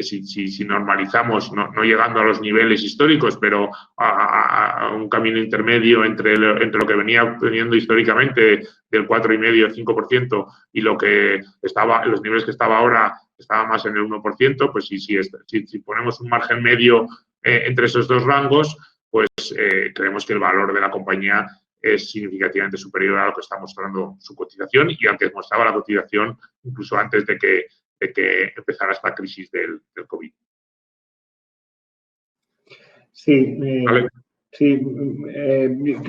Si normalizamos, no llegando a los niveles históricos, pero a un camino intermedio entre lo que venía teniendo históricamente del 4,5-5% y lo que estaba, los niveles que estaba ahora, estaba más en el 1%, pues si ponemos un margen medio entre esos dos rangos, pues creemos que el valor de la compañía es significativamente superior a lo que está mostrando su cotización y antes mostraba la cotización incluso antes de que empezara esta crisis del COVID. Sí, ¿Vale? sí.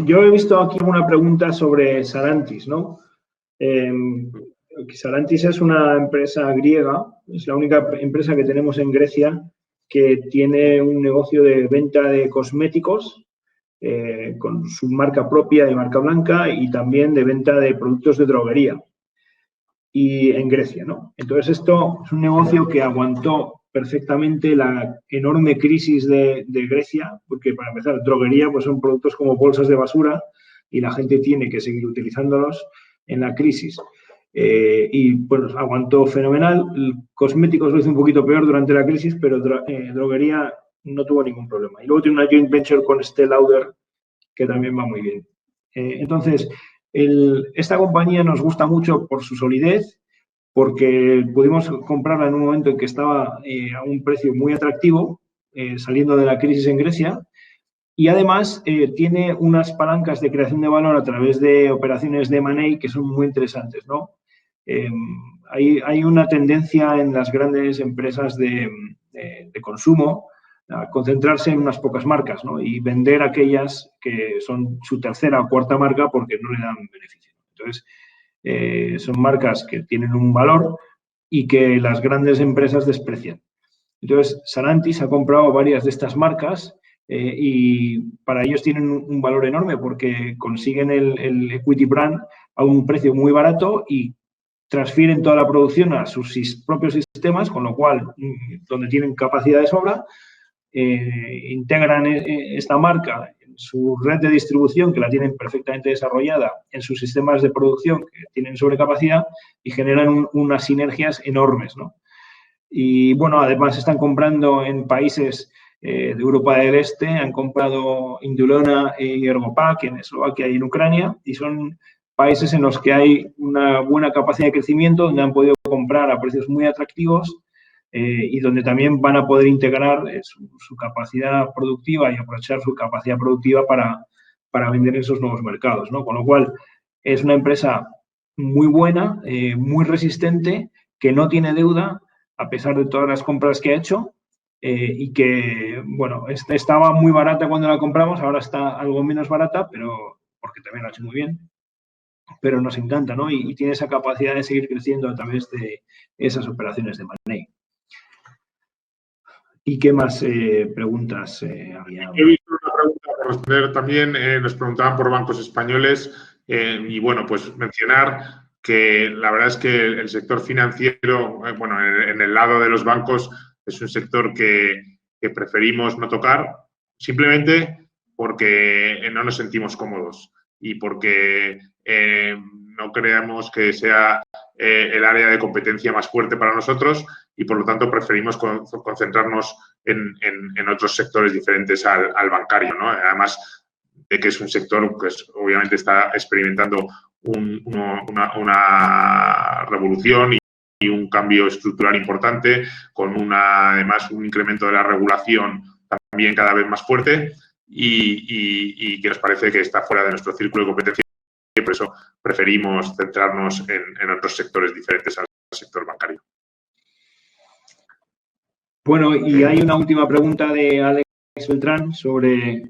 Yo he visto aquí una pregunta sobre Sarantis, ¿no? Sarantis es una empresa griega, es la única empresa que tenemos en Grecia que tiene un negocio de venta de cosméticos con su marca propia de marca blanca y también de venta de productos de droguería y en Grecia, ¿no? Entonces esto es un negocio que aguantó perfectamente la enorme crisis de Grecia, porque para empezar, droguería pues son productos como bolsas de basura y la gente tiene que seguir utilizándolos en la crisis. Y bueno, aguantó fenomenal. Cosméticos lo hizo un poquito peor durante la crisis, pero droguería no tuvo ningún problema. Y luego tiene una joint venture con Estée Lauder que también va muy bien. Entonces, esta compañía nos gusta mucho por su solidez, porque pudimos comprarla en un momento en que estaba a un precio muy atractivo, saliendo de la crisis en Grecia, y además tiene unas palancas de creación de valor a través de operaciones de M&A que son muy interesantes, ¿no? Hay una tendencia en las grandes empresas de consumo a concentrarse en unas pocas marcas, ¿no? Y vender aquellas que son su tercera o cuarta marca porque no le dan beneficio. Entonces, son marcas que tienen un valor y que las grandes empresas desprecian. Entonces, Sarantis ha comprado varias de estas marcas y para ellos tienen un valor enorme porque consiguen el equity brand a un precio muy barato y transfieren toda la producción a sus propios sistemas, con lo cual, donde tienen capacidad de sobra, integran esta marca en su red de distribución, que la tienen perfectamente desarrollada, en sus sistemas de producción, que tienen sobrecapacidad, y generan unas sinergias enormes, ¿no? Y bueno, además están comprando en países de Europa del Este, han comprado Indulona y Ergopack en Eslovaquia y en Ucrania, y son países en los que hay una buena capacidad de crecimiento, donde han podido comprar a precios muy atractivos y donde también van a poder integrar su capacidad productiva y aprovechar su capacidad productiva para vender en esos nuevos mercados, ¿no? Con lo cual, es una empresa muy buena, muy resistente, que no tiene deuda, a pesar de todas las compras que ha hecho, y que, bueno, estaba muy barata cuando la compramos, ahora está algo menos barata, pero porque también lo ha hecho muy bien, pero nos encanta, ¿no? Y tiene esa capacidad de seguir creciendo a través de esas operaciones de money. ¿Y qué más preguntas había? He visto una pregunta por responder también, nos preguntaban por bancos españoles y bueno, pues mencionar que la verdad es que el sector financiero, bueno, en el lado de los bancos es un sector que preferimos no tocar simplemente porque no nos sentimos cómodos y porque no creemos que sea el área de competencia más fuerte para nosotros y por lo tanto preferimos concentrarnos en otros sectores diferentes al bancario, ¿no? Además de que es un sector que obviamente está experimentando una revolución y un cambio estructural importante, con además un incremento de la regulación también cada vez más fuerte y que nos parece que está fuera de nuestro círculo de competencia y por eso preferimos centrarnos en otros sectores diferentes al sector bancario. Bueno, y hay una última pregunta de Alex Beltrán sobre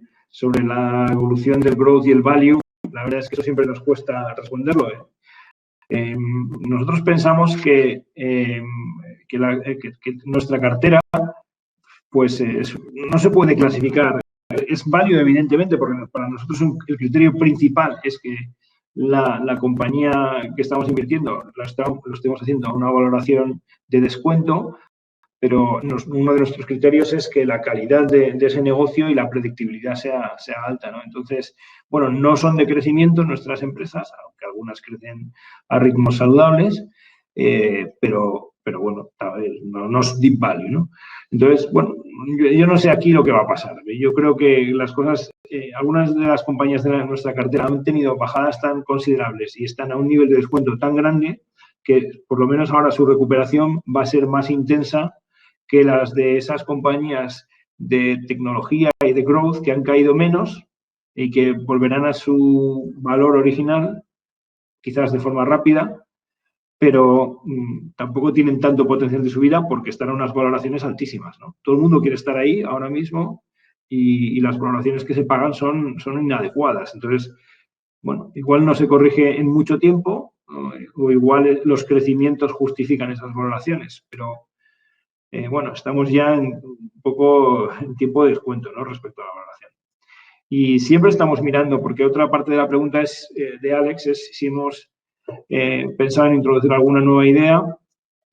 la evolución del growth y el value. La verdad es que eso siempre nos cuesta responderlo. Nosotros pensamos que nuestra cartera pues no se puede clasificar. Es value, evidentemente, porque para nosotros el criterio principal es que la compañía que estamos invirtiendo lo estemos haciendo a una valoración de descuento, pero uno de nuestros criterios es que la calidad de ese negocio y la predictibilidad sea alta, ¿no? Entonces, bueno, no son de crecimiento nuestras empresas, aunque algunas crecen a ritmos saludables, pero bueno, no es deep value, ¿no? Entonces, bueno, yo no sé aquí lo que va a pasar. Yo creo que las cosas, algunas de las compañías de nuestra cartera han tenido bajadas tan considerables y están a un nivel de descuento tan grande que por lo menos ahora su recuperación va a ser más intensa que las de esas compañías de tecnología y de growth que han caído menos y que volverán a su valor original, quizás de forma rápida, pero tampoco tienen tanto potencial de subida porque están a unas valoraciones altísimas, ¿no? Todo el mundo quiere estar ahí ahora mismo y las valoraciones que se pagan son inadecuadas. Entonces, bueno, igual no se corrige en mucho tiempo o igual los crecimientos justifican esas valoraciones, pero bueno, estamos ya un poco en tiempo de descuento, ¿no? Respecto a la valoración. Y siempre estamos mirando, porque otra parte de la pregunta de Alex es si hemos pensado en introducir alguna nueva idea.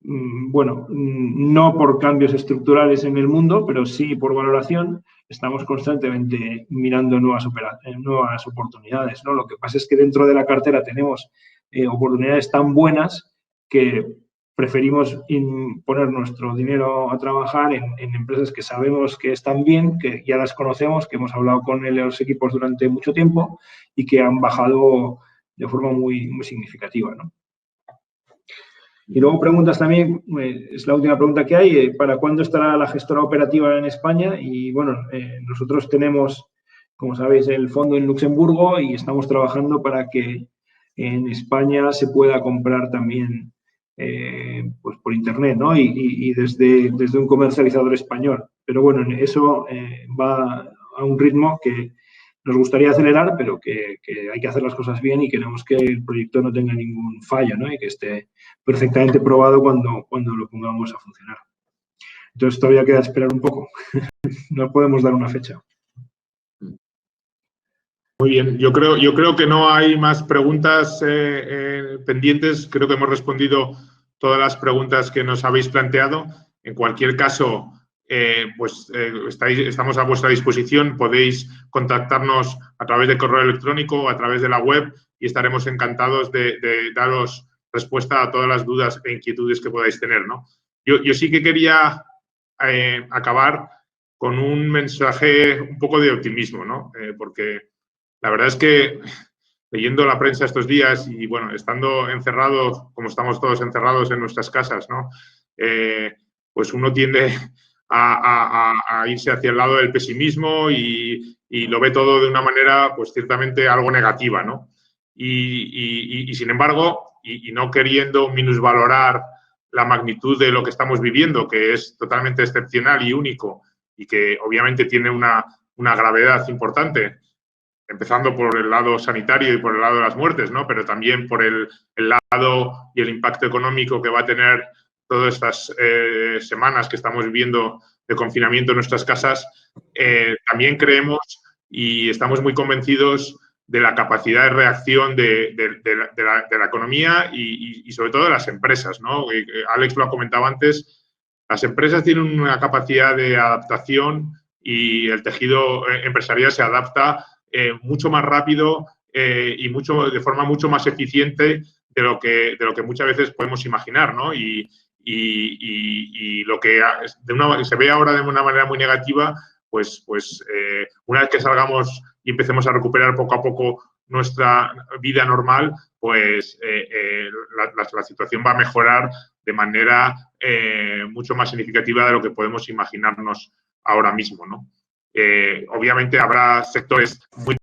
Bueno, no por cambios estructurales en el mundo, pero sí por valoración. Estamos constantemente mirando nuevas oportunidades, ¿no? Lo que pasa es que dentro de la cartera tenemos oportunidades tan buenas que preferimos poner nuestro dinero a trabajar en empresas que sabemos que están bien, que ya las conocemos, que hemos hablado con los equipos durante mucho tiempo y que han bajado de forma muy, muy significativa, ¿no? Y luego preguntas también, es la última pregunta que hay, ¿para cuándo estará la gestora operativa en España? Y bueno, nosotros tenemos, como sabéis, el fondo en Luxemburgo y estamos trabajando para que en España se pueda comprar también pues por internet, ¿no? Y desde un comercializador español. Pero bueno, eso va a un ritmo que nos gustaría acelerar, pero que hay que hacer las cosas bien y queremos que el proyecto no tenga ningún fallo, ¿no? Y que esté perfectamente probado cuando lo pongamos a funcionar. Entonces todavía queda esperar un poco. No podemos dar una fecha. Muy bien, yo creo que no hay más preguntas pendientes. Creo que hemos respondido todas las preguntas que nos habéis planteado. En cualquier caso, estamos a vuestra disposición. Podéis contactarnos a través de correo electrónico o a través de la web y estaremos encantados de daros respuesta a todas las dudas e inquietudes que podáis tener, ¿no? Yo sí que quería acabar con un mensaje un poco de optimismo, ¿no? Porque la verdad es que leyendo la prensa estos días y, bueno, estando encerrados, como estamos todos encerrados en nuestras casas, ¿no? Pues uno tiende a irse hacia el lado del pesimismo y lo ve todo de una manera, pues, ciertamente algo negativa, ¿no? Y sin embargo, y no queriendo minusvalorar la magnitud de lo que estamos viviendo, que es totalmente excepcional y único y que obviamente tiene una gravedad importante, empezando por el lado sanitario y por el lado de las muertes, ¿no? Pero también por el lado y el impacto económico que va a tener todas estas semanas que estamos viviendo de confinamiento en nuestras casas. También creemos y estamos muy convencidos de la capacidad de reacción de la economía y sobre todo de las empresas, ¿no? Alex lo ha comentado antes, las empresas tienen una capacidad de adaptación y el tejido empresarial se adapta mucho más rápido y de forma mucho más eficiente de lo que muchas veces podemos imaginar, ¿no? Y lo que se ve ahora de una manera muy negativa, pues una vez que salgamos y empecemos a recuperar poco a poco nuestra vida normal, pues la situación va a mejorar de manera mucho más significativa de lo que podemos imaginarnos ahora mismo, ¿no? Obviamente habrá sectores muy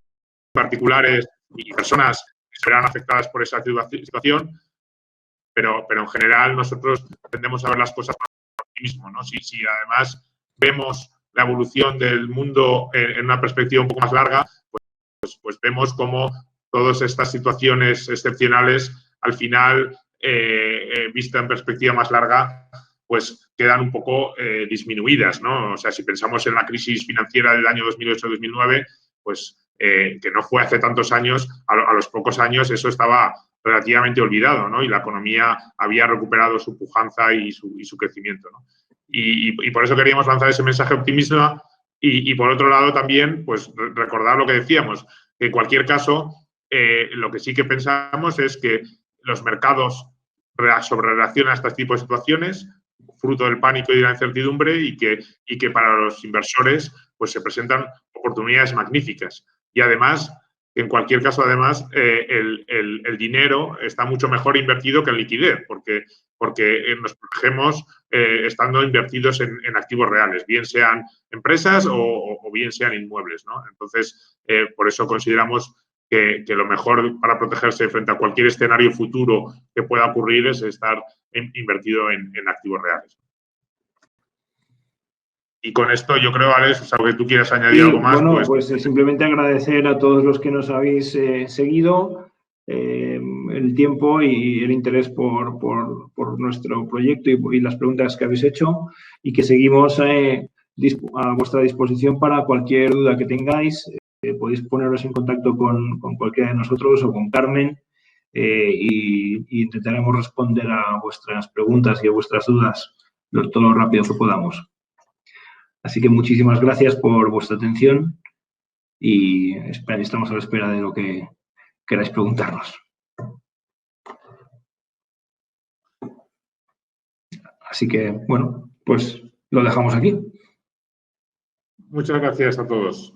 particulares y personas que se verán afectadas por esa situación, pero en general nosotros tendemos a ver las cosas con optimismo, ¿no? Si además vemos la evolución del mundo en una perspectiva un poco más larga, pues vemos cómo todas estas situaciones excepcionales, al final, vista en perspectiva más larga, pues quedan un poco disminuidas, ¿no? O sea, si pensamos en la crisis financiera del año 2008-2009, pues que no fue hace tantos años, a los pocos años eso estaba relativamente olvidado, ¿no? Y la economía había recuperado su pujanza y su crecimiento, ¿no? Y por eso queríamos lanzar ese mensaje optimista y por otro lado también, pues recordar lo que decíamos, que en cualquier caso, lo que sí que pensamos es que los mercados sobrereaccionan a este tipo de situaciones, fruto del pánico y de la incertidumbre, y que para los inversores pues se presentan oportunidades magníficas. Y además, en cualquier caso, además, el dinero está mucho mejor invertido que en liquidez, porque nos protegemos estando invertidos en activos reales, bien sean empresas o bien sean inmuebles, ¿no? Entonces, por eso consideramos que lo mejor para protegerse frente a cualquier escenario futuro que pueda ocurrir es estar invertido en activos reales. Y con esto yo creo, Alex, o sea, que tú quieras añadir algo más. Bueno, pues simplemente agradecer a todos los que nos habéis seguido el tiempo y el interés por nuestro proyecto y las preguntas que habéis hecho, y que seguimos a vuestra disposición para cualquier duda que tengáis. Podéis poneros en contacto con cualquiera de nosotros o con Carmen y intentaremos responder a vuestras preguntas y a vuestras dudas todo lo rápido que podamos. Así que muchísimas gracias por vuestra atención y estamos a la espera de lo que queráis preguntarnos. Así que, bueno, pues lo dejamos aquí. Muchas gracias a todos.